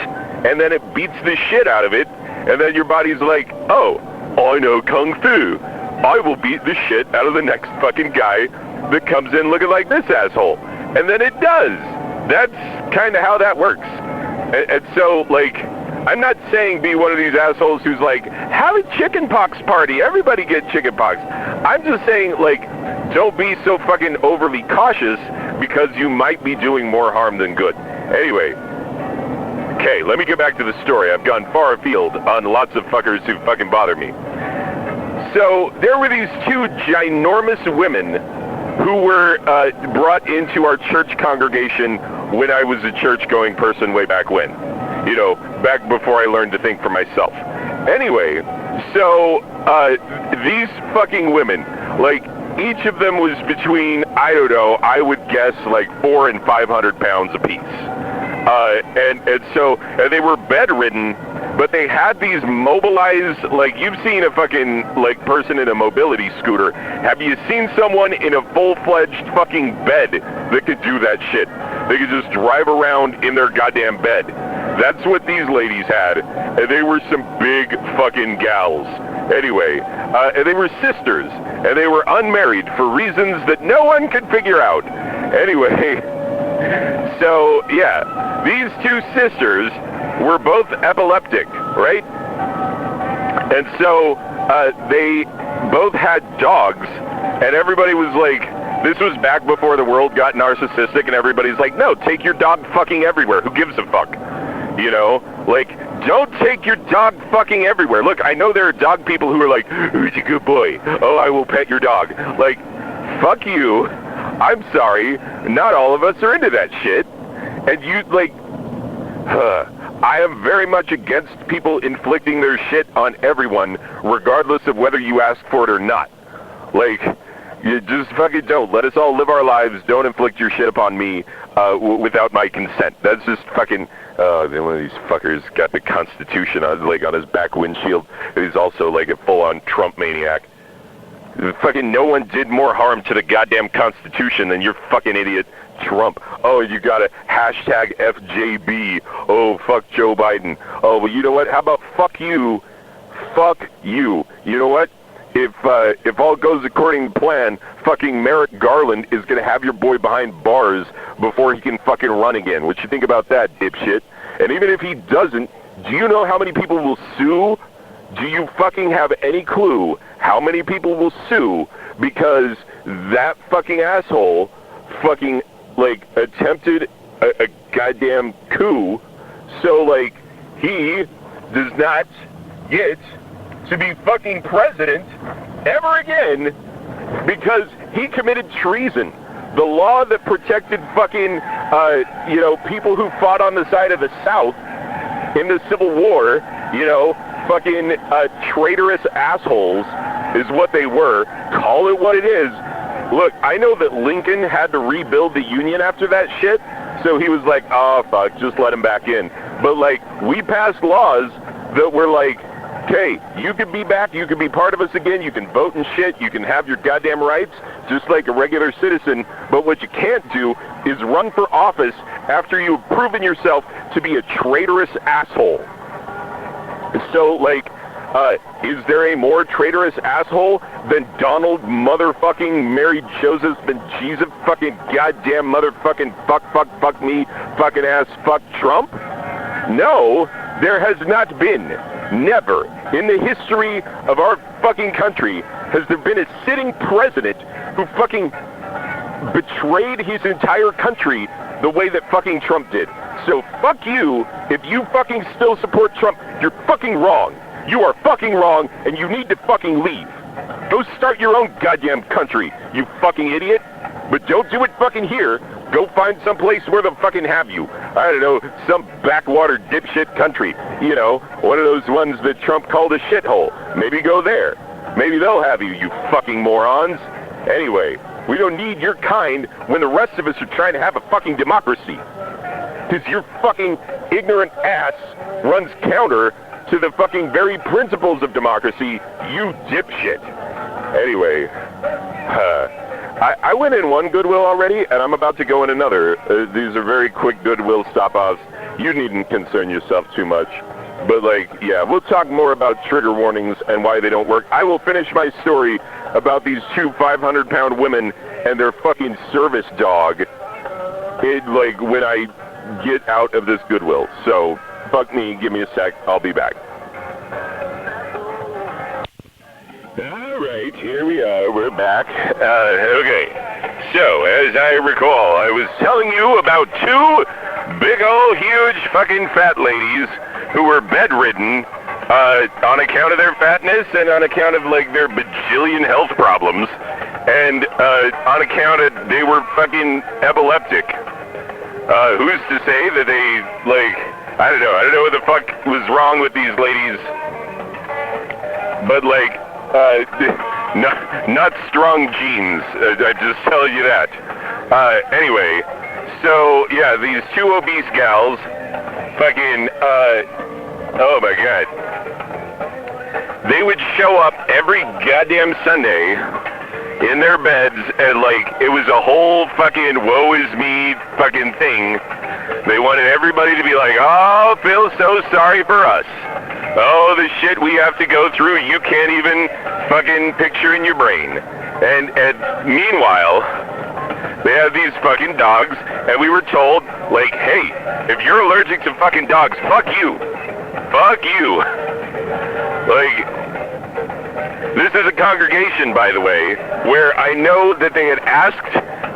and then it beats the shit out of it, and then your body's like, oh, I know Kung Fu. I will beat the shit out of the next fucking guy that comes in looking like this asshole. And then it does. That's kind of how that works. And so, like, I'm not saying be one of these assholes who's like, have a chickenpox party, everybody get chickenpox. I'm just saying, like, don't be so fucking overly cautious because you might be doing more harm than good. Anyway, okay, let me get back to the story. I've gone far afield on lots of fuckers who fucking bother me. So there were these two ginormous women who were brought into our church congregation when I was a church-going person way back when. You know, back before I learned to think for myself. Anyway, so these fucking women, like, each of them was between, I don't know, I would guess like 400 and 500 pounds apiece. And so they were bedridden, but they had these mobilized, like, you've seen a fucking, like, person in a mobility scooter. Have you seen someone in a full-fledged fucking bed that could do that shit? They could just drive around in their goddamn bed. That's what these ladies had, and they were some big fucking gals. Anyway, and they were sisters, and they were unmarried for reasons that no one could figure out. Anyway, so, yeah, these two sisters were both epileptic, right? And so they both had dogs, and everybody was like, this was back before the world got narcissistic, and everybody's like, no, take your dog fucking everywhere. Who gives a fuck? You know, like, don't take your dog fucking everywhere. Look, I know there are dog people who are like, who's a good boy? Oh, I will pet your dog. Like, fuck you. I'm sorry. Not all of us are into that shit. And you, like, I am very much against people inflicting their shit on everyone, regardless of whether you ask for it or not. Like, you just fucking don't. Let us all live our lives. Don't inflict your shit upon me without my consent. That's just fucking... one of these fuckers got the Constitution on, like, on his back windshield. He's also like a full-on Trump maniac. Fucking no one did more harm to the goddamn Constitution than your fucking idiot Trump. Oh, you got a hashtag FJB. Oh, fuck Joe Biden. Oh, well, you know what? How about fuck you? Fuck you. You know what? If all goes according to plan, fucking Merrick Garland is gonna have your boy behind bars before he can fucking run again. What you think about that, dipshit? And even if he doesn't, do you know how many people will sue? Do you fucking have any clue how many people will sue because that fucking asshole fucking, like, attempted a goddamn coup, so, like, he does not get to be fucking president ever again because he committed treason. The law that protected fucking, you know, people who fought on the side of the South in the Civil War, you know, fucking traitorous assholes is what they were. Call it what it is. Look, I know that Lincoln had to rebuild the Union after that shit, so he was like, oh, fuck, just let him back in. But, like, we passed laws that were like, okay, you can be back, you can be part of us again, you can vote and shit, you can have your goddamn rights, just like a regular citizen, but what you can't do is run for office after you've proven yourself to be a traitorous asshole. So, like, is there a more traitorous asshole than Donald motherfucking Mary Joseph Ben Jesus fucking goddamn motherfucking fuck me fucking ass fuck Trump? No, there has not been. Never in the history of our fucking country has there been a sitting president who fucking betrayed his entire country the way that fucking Trump did. So fuck you. If you fucking still support Trump, you're fucking wrong. You are fucking wrong, and you need to fucking leave. Go start your own goddamn country, you fucking idiot. But don't do it fucking here. Go find some place where they'll fucking have you. I don't know, some backwater dipshit country. You know, one of those ones that Trump called a shithole. Maybe go there. Maybe they'll have you, you fucking morons. Anyway, we don't need your kind when the rest of us are trying to have a fucking democracy. Because your fucking ignorant ass runs counter to the fucking very principles of democracy, you dipshit. Anyway, I went in one Goodwill already, and I'm about to go in another. These are very quick Goodwill stop-offs. You needn't concern yourself too much. But, like, yeah, we'll talk more about trigger warnings and why they don't work. I will finish my story about these two 500-pound women and their fucking service dog. Like, when I get out of this Goodwill. So, fuck me, give me a sec, I'll be back. Alright, here we are, we're back. Okay, so, as I recall, I was telling you about two big ol' huge fucking fat ladies who were bedridden, on account of their fatness and on account of, like, their bajillion health problems, and, on account of they were fucking epileptic. Who's to say that they, like, I don't know what the fuck was wrong with these ladies, but, like, not strong genes, I just tell you that. Anyway, so, yeah, these two obese gals, fucking, oh my god. They would show up every goddamn Sunday in their beds, and, like, it was a whole fucking woe is me fucking thing. They wanted everybody to be like, oh, feel so sorry for us. Oh, the shit we have to go through, you can't even fucking picture in your brain. And meanwhile, they have these fucking dogs, and we were told, like, hey, if you're allergic to fucking dogs, fuck you. Fuck you. Like, this is a congregation, by the way, where I know that they had asked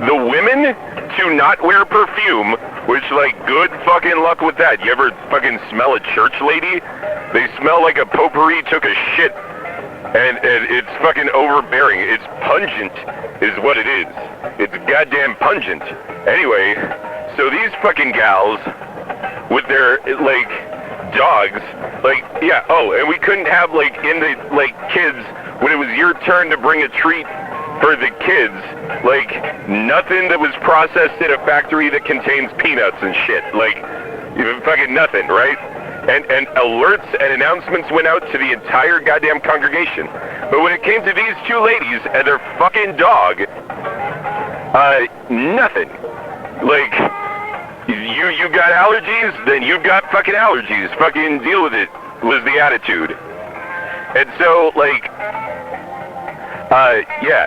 the women to not wear perfume, which, like, good fucking luck with that. You ever fucking smell a church lady? They smell like a potpourri took a shit, and it's fucking overbearing. It's pungent, is what it is. It's goddamn pungent. Anyway, so these fucking gals, with their, like, dogs, like, yeah, oh, and we couldn't have, like, in the, like, kids, when it was your turn to bring a treat for the kids, like, nothing that was processed in a factory that contains peanuts and shit, like, even fucking nothing, right? And alerts and announcements went out to the entire goddamn congregation. But when it came to these two ladies and their fucking dog, nothing. Like, you got allergies, then you've got fucking allergies. Fucking deal with it, was the attitude. And so, like, yeah,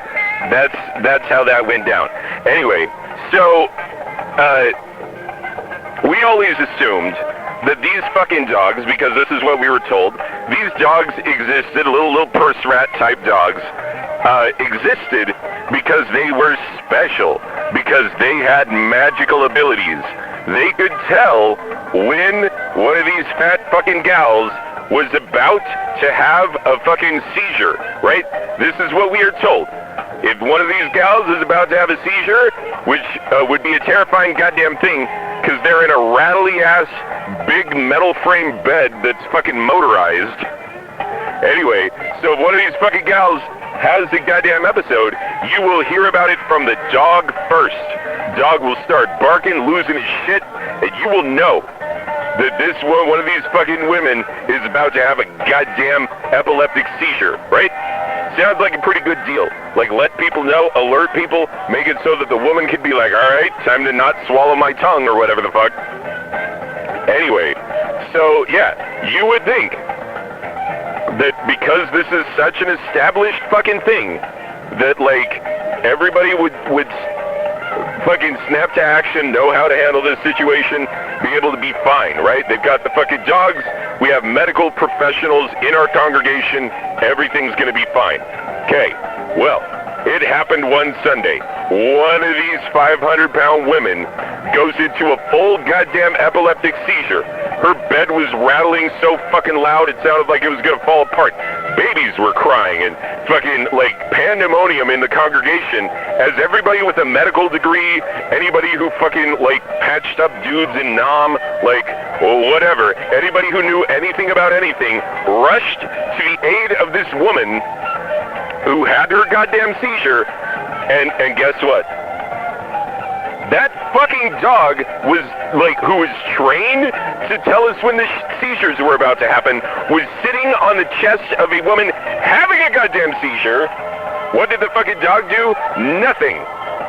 that's how that went down. Anyway, so, we always assumed that these fucking dogs, because this is what we were told, these dogs existed, little purse rat type dogs, existed because they were special, because they had magical abilities. They could tell when one of these fat fucking gals was about to have a fucking seizure, right? This is what we are told. If one of these gals is about to have a seizure, which would be a terrifying goddamn thing, because they're in a rattly-ass, big metal frame bed that's fucking motorized. Anyway, so if one of these fucking gals has a goddamn episode, you will hear about it from the dog first. Dog will start barking, losing his shit, and you will know that this one of these fucking women is about to have a goddamn epileptic seizure, right? Sounds like a pretty good deal. Like, let people know, alert people, make it so that the woman can be like, alright, time to not swallow my tongue or whatever the fuck. Anyway, so yeah, you would think that because this is such an established fucking thing, that, like, everybody would fucking snap to action, know how to handle this situation, be able to be fine, right? They've got the fucking dogs, we have medical professionals in our congregation, everything's gonna be fine. Okay, well, it happened one Sunday. One of these 500-pound women goes into a full goddamn epileptic seizure. Her bed was rattling so fucking loud it sounded like it was gonna fall apart. Babies were crying and fucking, like, pandemonium in the congregation as everybody with a medical degree, anybody who fucking, like, patched up dudes in Nam, like, or whatever, anybody who knew anything about anything, rushed to the aid of this woman who had her goddamn seizure, and guess what? That fucking dog was, like, who was trained to tell us when the seizures were about to happen, was sitting on the chest of a woman having a goddamn seizure. What did the fucking dog do? Nothing.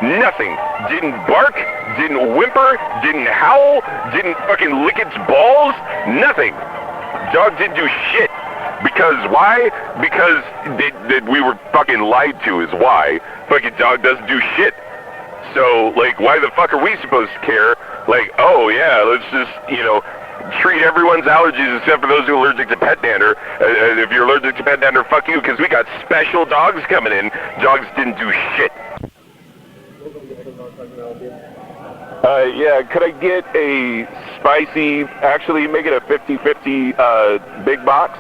Nothing. Didn't bark, didn't whimper, didn't howl, didn't fucking lick its balls, nothing. Dog didn't do shit. Because why? Because we were fucking lied to is why. Fucking dog doesn't do shit. So, like, why the fuck are we supposed to care Like, oh yeah, let's just, treat everyone's allergies except for those who are allergic to pet dander. If you're allergic to pet dander, fuck you, because we got special dogs coming in. Dogs didn't do shit. Yeah, could I get a spicy, actually make it a 50-50 big box?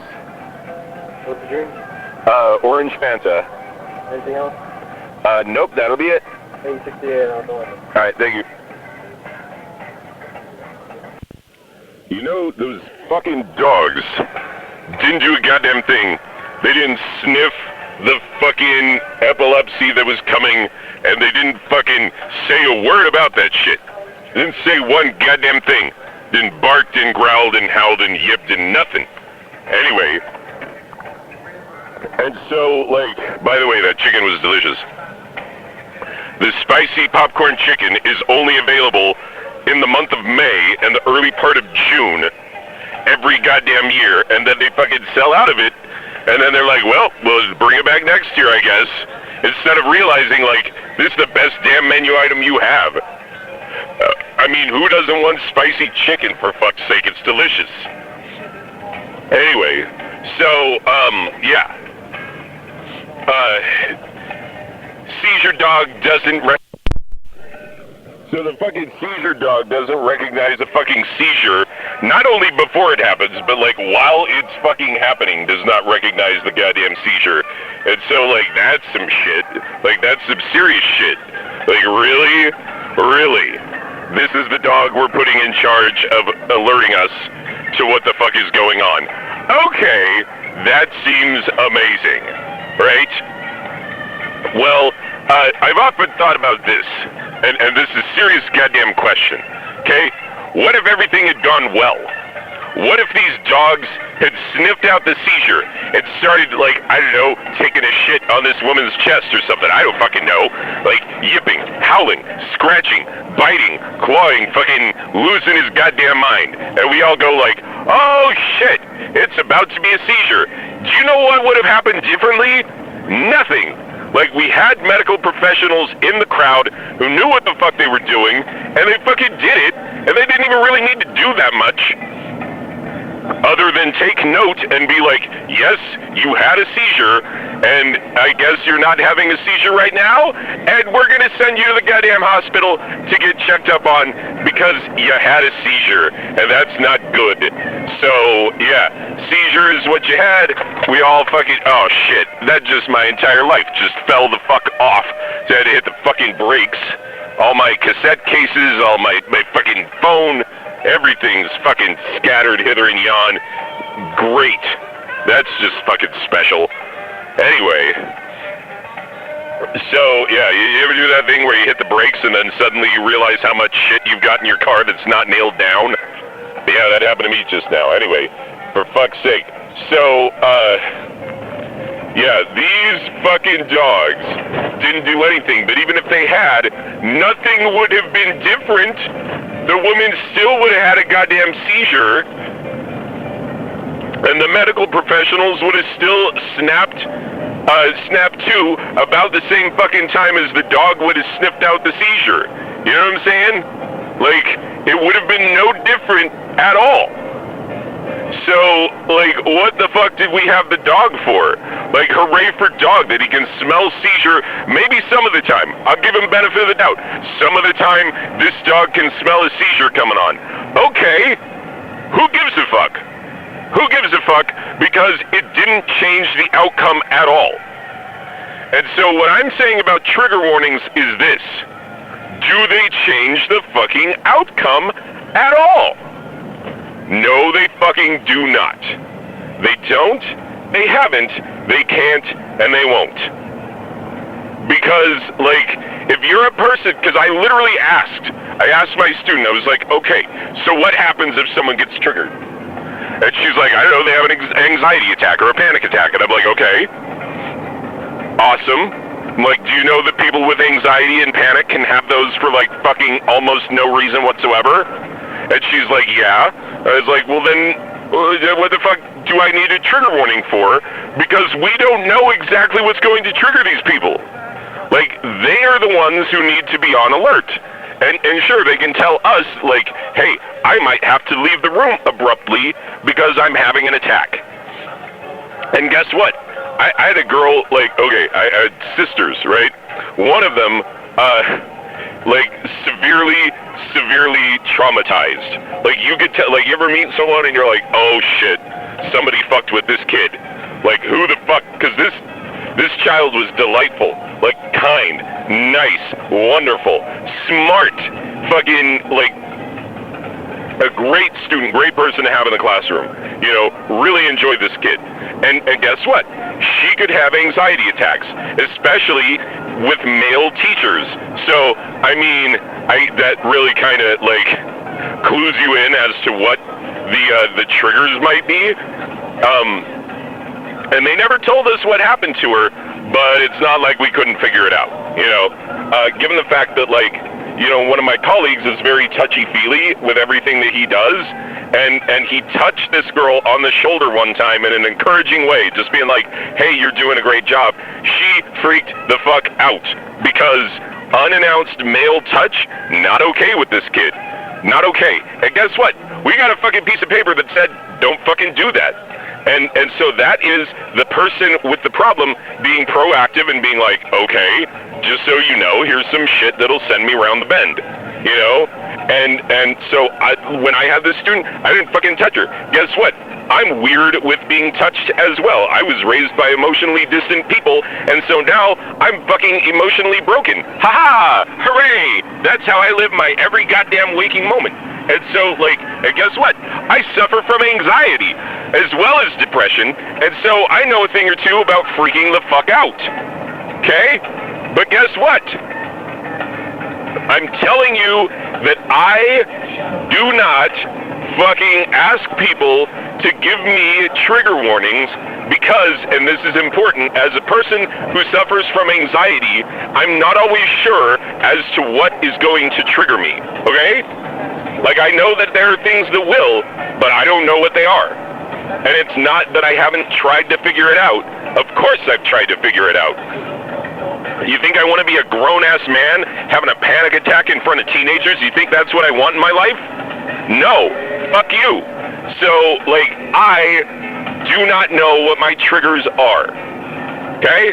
What's the drink? Orange Fanta. Anything else? Nope, that'll be it. 868, I'll go with it. Alright, thank you. You know, those fucking dogs didn't do a goddamn thing. They didn't sniff the fucking epilepsy that was coming, and they didn't fucking say a word about that shit. They didn't say one goddamn thing. Didn't bark, didn't growl, didn't howl, didn't yip, didn't nothing. Anyway, and so, like, by the way, that chicken was delicious. The spicy popcorn chicken is only available in the month of May and the early part of June every goddamn year, and then they fucking sell out of it, and then they're like, well, we'll bring it back next year, I guess, instead of realizing, like, this is the best damn menu item you have. I mean, who doesn't want spicy chicken, for fuck's sake? It's delicious. Anyway, so, yeah. Seizure dog doesn't So the fucking seizure dog doesn't recognize a fucking seizure, not only before it happens, but like while it's fucking happening, does not recognize the goddamn seizure. And so like that's some shit. Like that's some serious shit. Like really? Really? This is the dog we're putting in charge of alerting us to what the fuck is going on. Okay, that seems amazing, right? Well, I've often thought about this, and this is a serious goddamn question, okay? What if everything had gone well? What if these dogs had sniffed out the seizure and started, like, I don't know, taking a shit on this woman's chest or something? I don't fucking know. Like, yipping, howling, scratching, biting, clawing, fucking losing his goddamn mind. And we all go like, oh shit, it's about to be a seizure. Do you know what would have happened differently? Nothing. Like, we had medical professionals in the crowd who knew what the fuck they were doing, and they fucking did it, and they didn't even really need to do that much, other than take note and be like, yes, you had a seizure, and I guess you're not having a seizure right now, and we're gonna send you to the goddamn hospital to get checked up on because you had a seizure, and that's not good. So, yeah, seizure is what you had. We all fucking, oh shit, that just, my entire life just fell the fuck off. So I had to hit the fucking brakes. All my cassette cases, all my fucking phone, everything's fucking scattered hither and yon. Great. That's just fucking special. Anyway. So, yeah, you ever do that thing where you hit the brakes and then suddenly you realize how much shit you've got in your car that's not nailed down? Yeah, that happened to me just now. Anyway, for fuck's sake. So, yeah, these fucking dogs didn't do anything, but even if they had, nothing would have been different. The woman still would have had a goddamn seizure, and the medical professionals would have still snapped to about the same fucking time as the dog would have sniffed out the seizure. You know what I'm saying? Like, it would have been no different at all. So, like, what the fuck did we have the dog for? Like, hooray for dog that he can smell seizure, maybe some of the time. I'll give him benefit of the doubt. Some of the time, this dog can smell a seizure coming on. Okay, who gives a fuck? Who gives a fuck? Because it didn't change the outcome at all. And so what I'm saying about trigger warnings is this. Do they change the fucking outcome at all? No, they fucking do not. They don't, they haven't, they can't, and they won't. Because, like, if you're a person, because I literally I asked my student, I was like, okay, so what happens if someone gets triggered? And she's like, I don't know, they have an anxiety attack or a panic attack. And I'm like, okay, awesome. I'm like, do you know that people with anxiety and panic can have those for, like, fucking almost no reason whatsoever? And she's like, yeah. I was like, well then, what the fuck do I need a trigger warning for? Because we don't know exactly what's going to trigger these people. Like, they are the ones who need to be on alert. And sure, they can tell us, like, hey, I might have to leave the room abruptly because I'm having an attack. And guess what? I had a girl, like, okay, I had sisters, right? One of them, like, severely traumatized. Like, you could tell, like, you ever meet someone and you're like, oh shit, somebody fucked with this kid. Like, who the fuck, because this child was delightful, like, kind, nice, wonderful, smart, fucking, like, a great student, great person to have in the classroom. You know, really enjoyed this kid. And guess what? She could have anxiety attacks, especially with male teachers. So, I mean, that really kind of, like, clues you in as to what the triggers might be. And they never told us what happened to her, but it's not like we couldn't figure it out, you know. Given the fact that, like, you know, one of my colleagues is very touchy-feely with everything that he does, and he touched this girl on the shoulder one time in an encouraging way, just being like, hey, you're doing a great job. She freaked the fuck out because unannounced male touch, not okay with this kid. Not okay. And guess what? We got a fucking piece of paper that said, don't fucking do that. And so that is the person with the problem being proactive and being like, okay, just so you know, here's some shit that'll send me around the bend, you know? And so when I had this student, I didn't fucking touch her. Guess what? I'm weird with being touched as well. I was raised by emotionally distant people, and so now I'm fucking emotionally broken. Ha-ha! Hooray! That's how I live my every goddamn waking moment. And so, like, and guess what? I suffer from anxiety as well as depression, and so I know a thing or two about freaking the fuck out. Okay? But guess what? I'm telling you that I do not fucking ask people to give me trigger warnings because, and this is important, as a person who suffers from anxiety, I'm not always sure as to what is going to trigger me. Okay? Like, I know that there are things that will, but I don't know what they are. And it's not that I haven't tried to figure it out. Of course I've tried to figure it out. You think I want to be a grown-ass man having a panic attack in front of teenagers? You think that's what I want in my life? No. Fuck you. So, like, I do not know what my triggers are. Okay?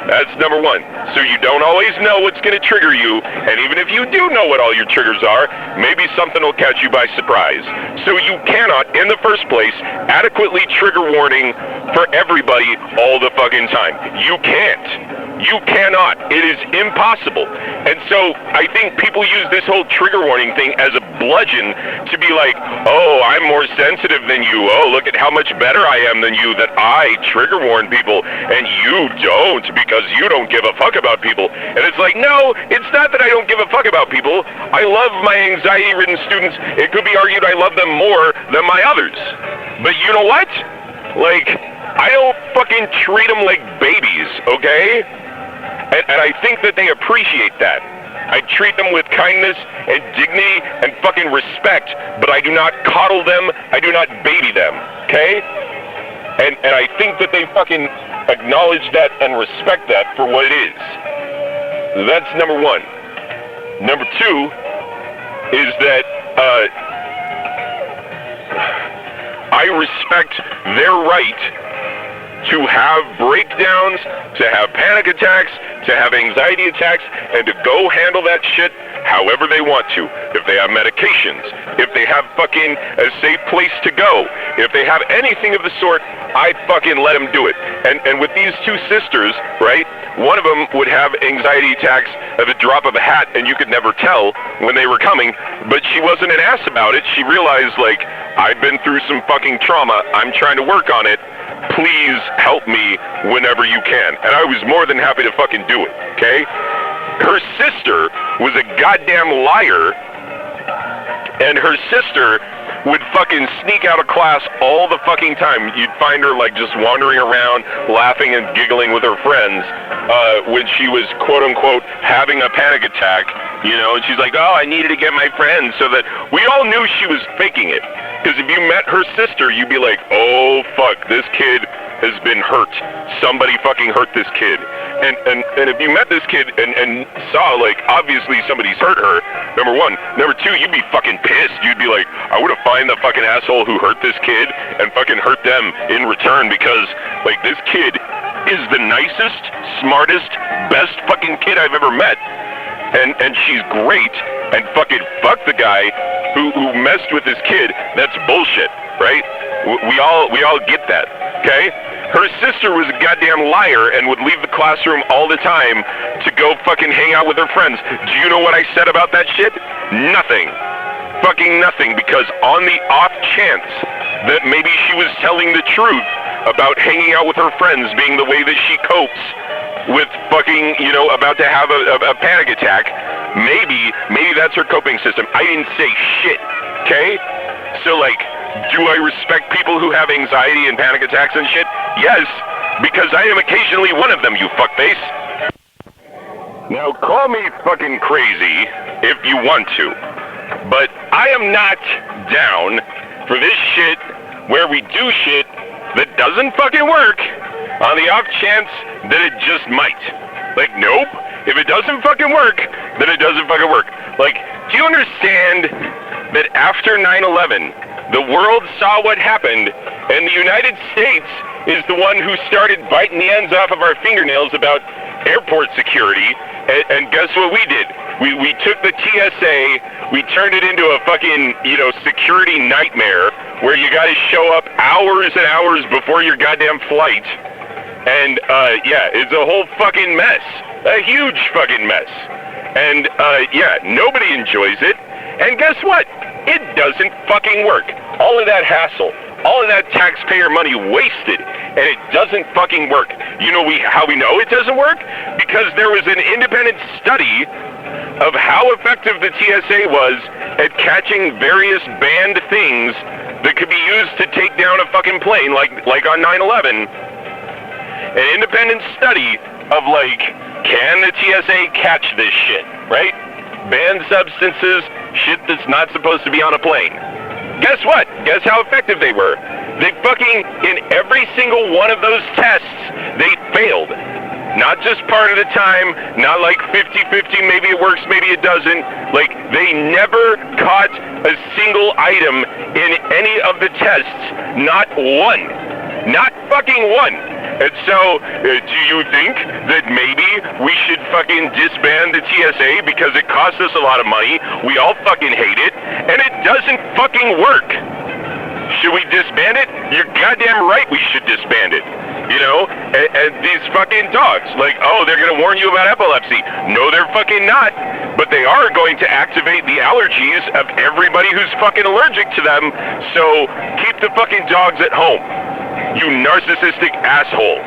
That's number one. So you don't always know what's going to trigger you, and even if you do know what all your triggers are, maybe something will catch you by surprise. So you cannot, in the first place, adequately trigger warning for everybody all the fucking time. You can't. You cannot. It is impossible. And so I think people use this whole trigger warning thing as a bludgeon to be like, oh, I'm more sensitive than you. Oh, look at how much better I am than you that I trigger warn people and you don't because you don't give a fuck about people. And it's like, no, it's not that I don't give a fuck about people. I love my anxiety-ridden students. It could be argued I love them more than my others. But you know what? Like, I don't fucking treat them like babies, okay? And I think that they appreciate that. I treat them with kindness and dignity and fucking respect, but I do not coddle them, I do not baby them, okay? And I think that they fucking acknowledge that and respect that for what it is. That's number one. Number two is that I respect their right to have breakdowns, to have panic attacks, to have anxiety attacks, and to go handle that shit however they want to. If they have medications, if they have fucking a safe place to go, if they have anything of the sort, I fucking let them do it. And with these two sisters, right, one of them would have anxiety attacks at the drop of a hat, and you could never tell when they were coming, but she wasn't an ass about it. She realized, like, I've been through some fucking trauma, I'm trying to work on it, please help me whenever you can. And I was more than happy to fucking do it, okay? Her sister was a goddamn liar, and her sister would fucking sneak out of class all the fucking time. You'd find her, like, just wandering around, laughing and giggling with her friends when she was, quote-unquote, having a panic attack, you know, and she's like, oh, I needed to get my friends, so that we all knew she was faking it. Because if you met her sister, you'd be like, oh, fuck, this kid has been hurt. Somebody fucking hurt this kid. And if you met this kid and saw, like, obviously somebody's hurt her, number one. Number two, you'd be fucking pissed. You'd be like, I would have found the fucking asshole who hurt this kid and fucking hurt them in return because, like, this kid is the nicest, smartest, best fucking kid I've ever met. And she's great, and fucking fuck the guy who messed with this kid. That's bullshit, right? We all get that, okay? Her sister was a goddamn liar and would leave the classroom all the time to go fucking hang out with her friends. Do you know what I said about that shit? Nothing. Fucking nothing, because on the off chance that maybe she was telling the truth about hanging out with her friends being the way that she copes with fucking, you know, about to have a panic attack, maybe that's her coping system. I didn't say shit, okay? So, like, do I respect people who have anxiety and panic attacks and shit? Yes, because I am occasionally one of them, you fuckface. Now, call me fucking crazy if you want to, but I am not down for this shit where we do shit that doesn't fucking work on the off chance that it just might. Like, nope. If it doesn't fucking work, then it doesn't fucking work. Like, do you understand that after 9/11, the world saw what happened, and the United States is the one who started biting the ends off of our fingernails about airport security, and guess what we did? We took the TSA, we turned it into a fucking, you know, security nightmare where you gotta show up hours and hours before your goddamn flight. And, yeah, it's a whole fucking mess. A huge fucking mess. And, yeah, nobody enjoys it. And guess what? It doesn't fucking work. All of that hassle, all of that taxpayer money wasted, and it doesn't fucking work. You know how we know it doesn't work? Because there was an independent study of how effective the TSA was at catching various banned things that could be used to take down a fucking plane, like on 9/11. An independent study of, like, can the TSA catch this shit, right? Banned substances, shit that's not supposed to be on a plane. Guess what? Guess how effective they were? They fucking, in every single one of those tests, they failed. Not just part of the time, not like 50-50, maybe it works, maybe it doesn't. Like, they never caught a single item in any of the tests. Not one. Not fucking one. And so, do you think that maybe we should fucking disband the TSA because it costs us a lot of money? We all fucking hate it, and it doesn't fucking work. Should we disband it? You're goddamn right we should disband it. You know? And these fucking dogs, like, oh, they're gonna warn you about epilepsy. No, they're fucking not. But they are going to activate the allergies of everybody who's fucking allergic to them, so keep the fucking dogs at home. You narcissistic asshole.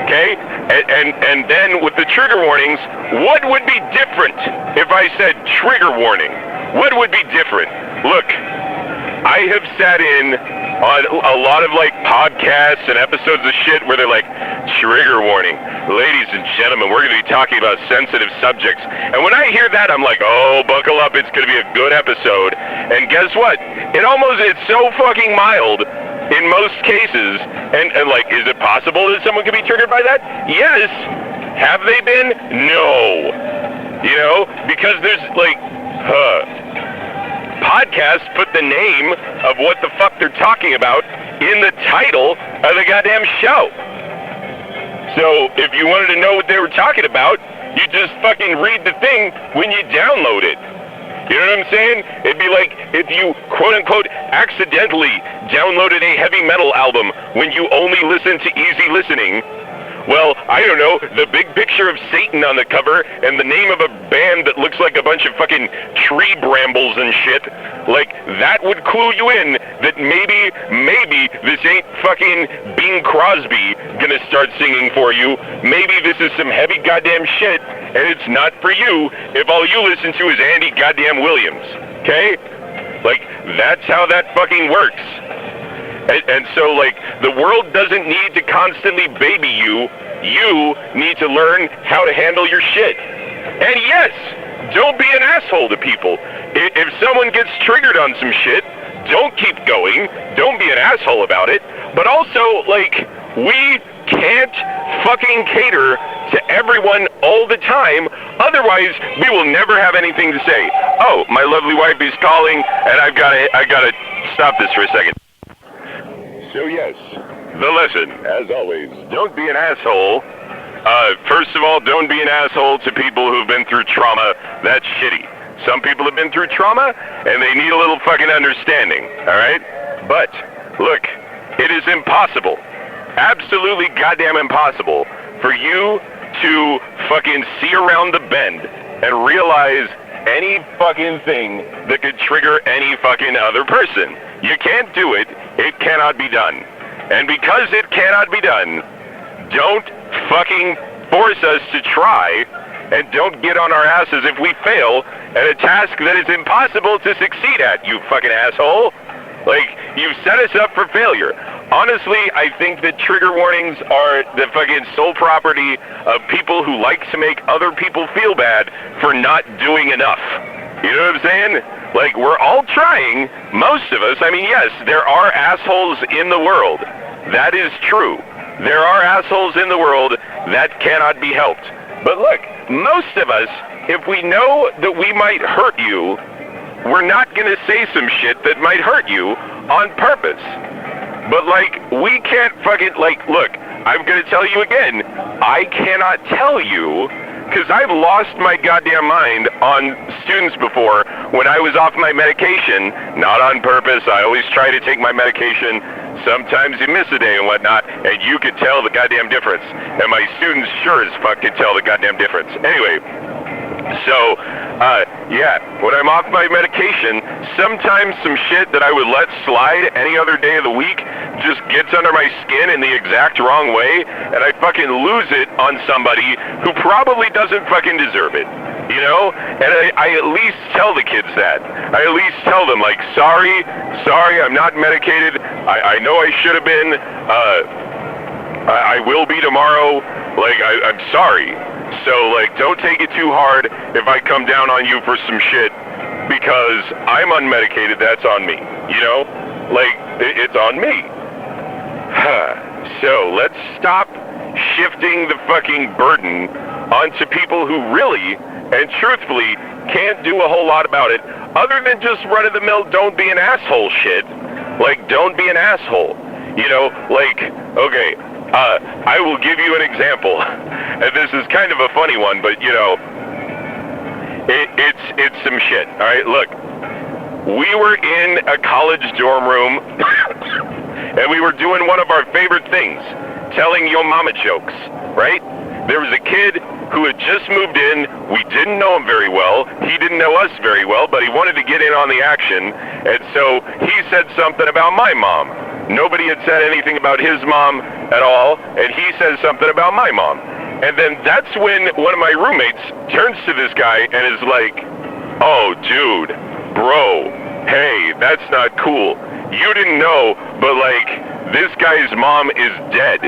Okay? And then with the trigger warnings, what would be different if I said trigger warning? What would be different? Look, I have sat in on a lot of, like, podcasts and episodes of shit where they're like, trigger warning. Ladies and gentlemen, we're going to be talking about sensitive subjects. And when I hear that, I'm like, oh, buckle up, it's going to be a good episode. And guess what? It's so fucking mild in most cases. And like, is it possible that someone could be triggered by that? Yes. Have they been? No. You know? Because there's, like, podcasts put the name of what the fuck they're talking about in the title of the goddamn show. So if you wanted to know what they were talking about, you just fucking read the thing when you download it. You know what I'm saying? It'd be like if you, quote-unquote, accidentally downloaded a heavy metal album when you only listen to easy listening. Well, I don't know, the big picture of Satan on the cover and the name of a band that looks like a bunch of fucking tree brambles and shit, like, that would clue you in that maybe this ain't fucking Bing Crosby gonna start singing for you. Maybe this is some heavy goddamn shit, and it's not for you if all you listen to is Andy goddamn Williams, okay? Like, that's how that fucking works. And so, like, the world doesn't need to constantly baby you. You need to learn how to handle your shit. And yes, don't be an asshole to people. If someone gets triggered on some shit, don't keep going. Don't be an asshole about it. But also, like, We can't fucking cater to everyone all the time, otherwise we will never have anything to say. Oh, my lovely wife is calling, and I gotta stop this for a second. So yes, the lesson, as always, don't be an asshole. First of all, don't be an asshole to people who've been through trauma. That's shitty. Some people have been through trauma, and they need a little fucking understanding, alright? But, look, it is impossible, absolutely goddamn impossible, for you to fucking see around the bend and realize any fucking thing that could trigger any fucking other person. You can't do it. It cannot be done. And because it cannot be done, don't fucking force us to try, and don't get on our asses if we fail at a task that is impossible to succeed at, you fucking asshole. Like, you've set us up for failure. Honestly, I think that trigger warnings are the fucking sole property of people who like to make other people feel bad for not doing enough. You know what I'm saying? Like, we're all trying, most of us. I mean, yes, there are assholes in the world. That is true. There are assholes in the world that cannot be helped. But look, most of us, if we know that we might hurt you, we're not going to say some shit that might hurt you on purpose. But, like, we can't fucking, like, look, I'm going to tell you again, I cannot tell you, because I've lost my goddamn mind on students before when I was off my medication, not on purpose. I always try to take my medication. Sometimes you miss a day and whatnot, and you could tell the goddamn difference. And my students sure as fuck could tell the goddamn difference. Anyway, so, yeah, when I'm off my medication, sometimes some shit that I would let slide any other day of the week just gets under my skin in the exact wrong way, and I fucking lose it on somebody who probably doesn't fucking deserve it, you know? And I at least tell the kids that. I at least tell them, like, sorry, I'm not medicated. I know I should have been. I will be tomorrow. Like, I'm sorry. So, like, don't take it too hard if I come down on you for some shit, because I'm unmedicated, that's on me, you know? Like, it's on me. So, let's stop shifting the fucking burden onto people who really and truthfully can't do a whole lot about it, other than just run-of-the-mill don't be an asshole shit. Like, don't be an asshole. You know, like, okay, I will give you an example, and this is kind of a funny one, but, you know, it's some shit, alright? Look, we were in a college dorm room, and we were doing one of our favorite things, telling yo mama jokes, right? There was a kid who had just moved in. We didn't know him very well. He didn't know us very well, but he wanted to get in on the action, and so he said something about my mom. Nobody had said anything about his mom at all, and he says something about my mom. And then that's when one of my roommates turns to this guy and is like, oh, dude, bro, hey, that's not cool. You didn't know, but, like, this guy's mom is dead.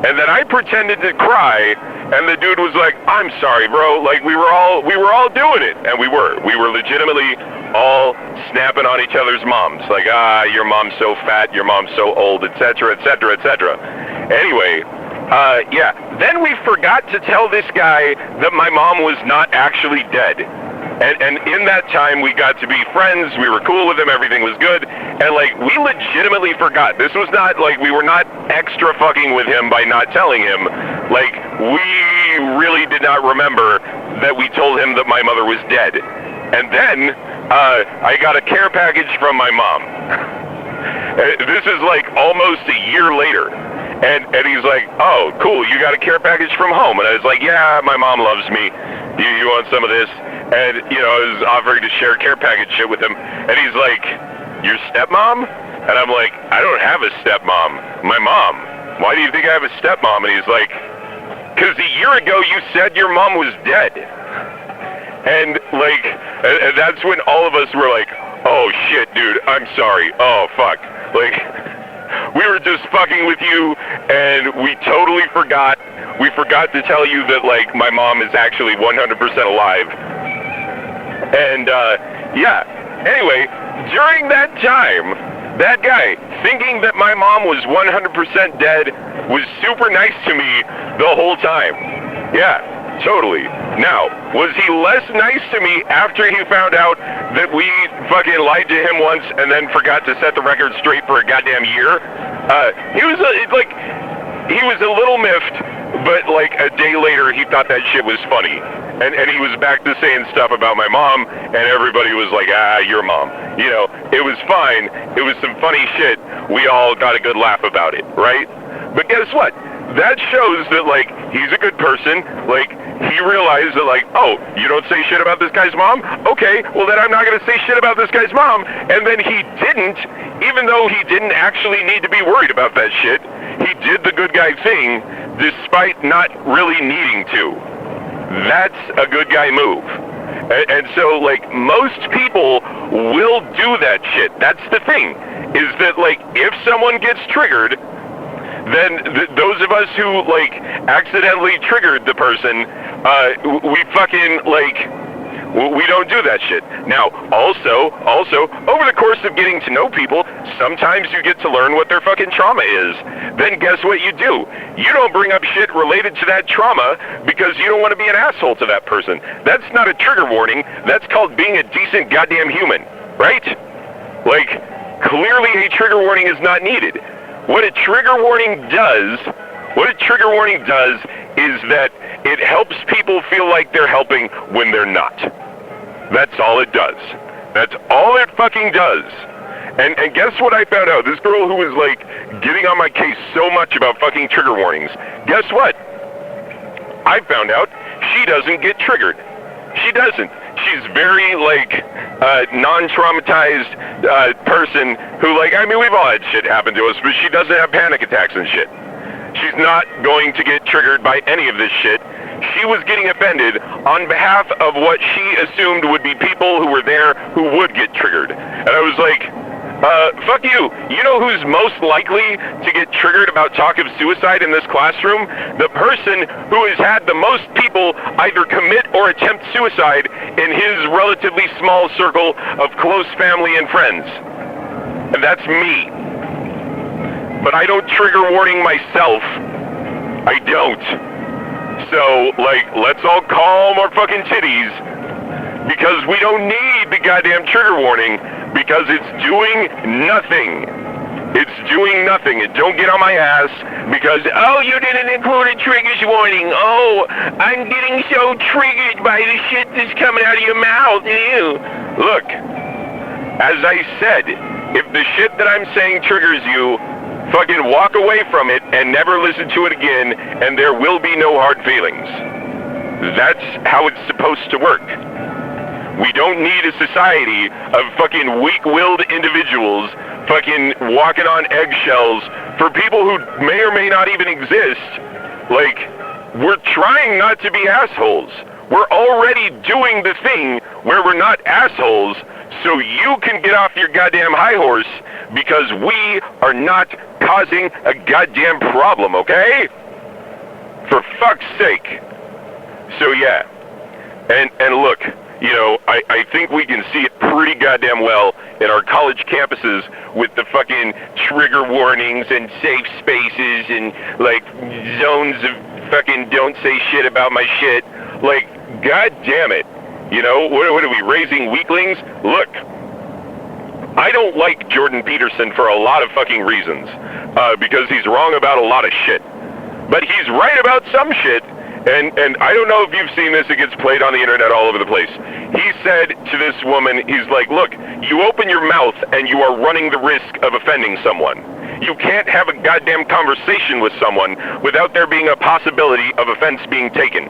And then I pretended to cry, and the dude was like, I'm sorry, bro, like, we were all doing it. And we were legitimately all snapping on each other's moms, like, your mom's so fat, your mom's so old, etc., etc., etc. Anyway, yeah, then we forgot to tell this guy that my mom was not actually dead. And in that time, we got to be friends, we were cool with him, everything was good, and, like, we legitimately forgot. This was not, like, we were not extra fucking with him by not telling him. Like, we really did not remember that we told him that my mother was dead. And then, I got a care package from my mom. This is, like, almost a year later. And he's like, oh, cool, you got a care package from home. And I was like, yeah, my mom loves me. You want some of this? And, you know, I was offering to share care package shit with him. And he's like, your stepmom? And I'm like, I don't have a stepmom. My mom. Why do you think I have a stepmom? And he's like, because a year ago you said your mom was dead. And, like, and that's when all of us were like, oh, shit, dude, I'm sorry. Oh, fuck. Like, we were just fucking with you, and we totally forgot. We forgot to tell you that, like, my mom is actually 100% alive. And, yeah. Anyway, during that time, That guy, thinking that my mom was 100% dead, was super nice to me the whole time. Yeah, totally. Now, was he less nice to me after he found out that we fucking lied to him once and then forgot to set the record straight for a goddamn year? He was a little miffed, but like a day later he thought that shit was funny. And he was back to saying stuff about my mom, and everybody was like, your mom. You know, it was fine. It was some funny shit. We all got a good laugh about it, right? But guess what? That shows that, like, he's a good person. Like, he realized that, like, oh, you don't say shit about this guy's mom? Okay, well then I'm not going to say shit about this guy's mom. And then he didn't, even though he didn't actually need to be worried about that shit. He did the good guy thing despite not really needing to. That's a good guy move. And so, like, most people will do that shit. That's the thing, is that, like, if someone gets triggered, then those of us who, like, accidentally triggered the person, we fucking, like, we don't do that shit. Now, also, over the course of getting to know people, sometimes you get to learn what their fucking trauma is. Then guess what you do? You don't bring up shit related to that trauma because you don't want to be an asshole to that person. That's not a trigger warning. That's called being a decent goddamn human, right? Like, clearly a trigger warning is not needed. What a trigger warning does is that it helps people feel like they're helping when they're not. That's all it does. That's all it fucking does. And guess what I found out? This girl who was, like, getting on my case so much about fucking trigger warnings, guess what? I found out she doesn't get triggered. She doesn't. She's very, like, non-traumatized person who, like, I mean, we've all had shit happen to us, but she doesn't have panic attacks and shit. She's not going to get triggered by any of this shit. She was getting offended on behalf of what she assumed would be people who were there who would get triggered. And I was like, fuck you. You know who's most likely to get triggered about talk of suicide in this classroom? The person who has had the most people either commit or attempt suicide in his relatively small circle of close family and friends. And that's me. But I don't trigger warning myself. I don't. So, like, let's all calm our fucking titties, because we don't need the goddamn trigger warning, because it's doing nothing. It's doing nothing. And don't get on my ass because, oh, you didn't include a triggers warning. Oh, I'm getting so triggered by the shit that's coming out of your mouth. Ew. Look, as I said, if the shit that I'm saying triggers you, fucking walk away from it and never listen to it again, and there will be no hard feelings. That's how it's supposed to work. We don't need a society of fucking weak-willed individuals fucking walking on eggshells for people who may or may not even exist. Like, we're trying not to be assholes. We're already doing the thing where we're not assholes, so you can get off your goddamn high horse, because we are not causing a goddamn problem, okay? For fuck's sake. So yeah, and look, you know, I think we can see it pretty goddamn well in our college campuses with the fucking trigger warnings and safe spaces and, like, zones of fucking don't say shit about my shit. Like, god damn it. You know, what are we, raising weaklings? Look, I don't like Jordan Peterson for a lot of fucking reasons, because he's wrong about a lot of shit. But he's right about some shit, and I don't know if you've seen this, it gets played on the internet all over the place. He said to this woman, he's like, look, you open your mouth and you are running the risk of offending someone. You can't have a goddamn conversation with someone without there being a possibility of offense being taken.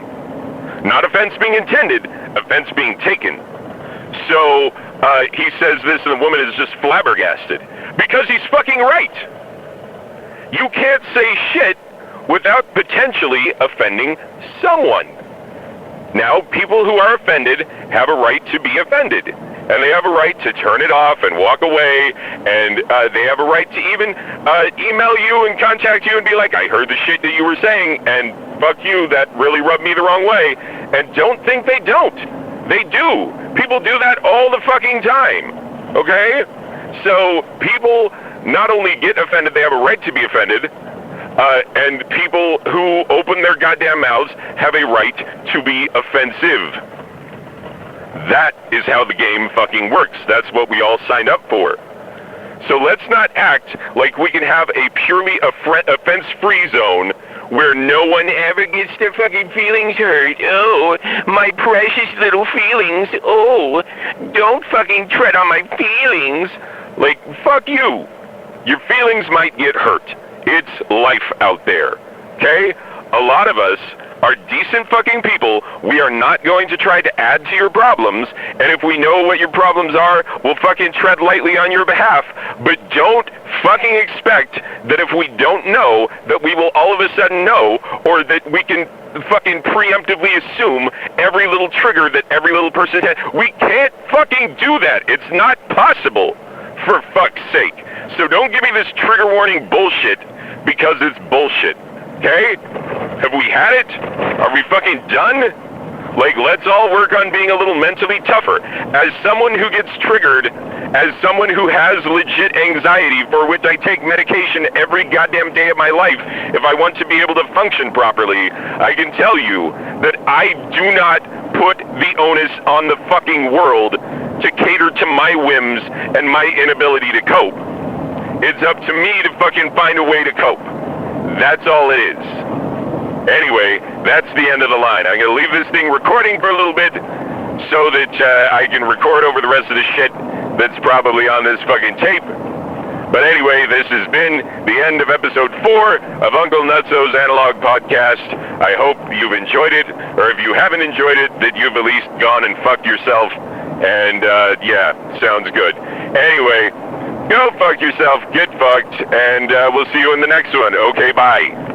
Not offense being intended, offense being taken. So, he says this, and the woman is just flabbergasted. Because he's fucking right. You can't say shit without potentially offending someone. Now, people who are offended have a right to be offended. And they have a right to turn it off and walk away, and they have a right to even email you and contact you and be like, I heard the shit that you were saying, and fuck you, that really rubbed me the wrong way. And don't think they don't. They do. People do that all the fucking time, okay? So people not only get offended, they have a right to be offended, and people who open their goddamn mouths have a right to be offensive. That is how the game fucking works. That's what we all signed up for. So let's not act like we can have a purely offense-free zone where no one ever gets their fucking feelings hurt. Oh, my precious little feelings. Oh, don't fucking tread on my feelings. Like, fuck you. Your feelings might get hurt. It's life out there. Okay? A lot of us are decent fucking people. We are not going to try to add to your problems, and if we know what your problems are, we'll fucking tread lightly on your behalf. But don't fucking expect that if we don't know, that we will all of a sudden know, or that we can fucking preemptively assume every little trigger that every little person has. We can't fucking do that. It's not possible, for fuck's sake. So don't give me this trigger warning bullshit, because it's bullshit. Okay? Have we had it? Are we fucking done? Like, let's all work on being a little mentally tougher. As someone who gets triggered, as someone who has legit anxiety for which I take medication every goddamn day of my life, if I want to be able to function properly, I can tell you that I do not put the onus on the fucking world to cater to my whims and my inability to cope. It's up to me to fucking find a way to cope. That's all it is. Anyway, that's the end of the line. I'm going to leave this thing recording for a little bit so that I can record over the rest of the shit that's probably on this fucking tape. But anyway, this has been the end of episode 4 of Uncle Nutso's Analog Podcast. I hope you've enjoyed it, or if you haven't enjoyed it, that you've at least gone and fucked yourself. And yeah, sounds good. Anyway, go fuck yourself, get fucked, and we'll see you in the next one. Okay, bye.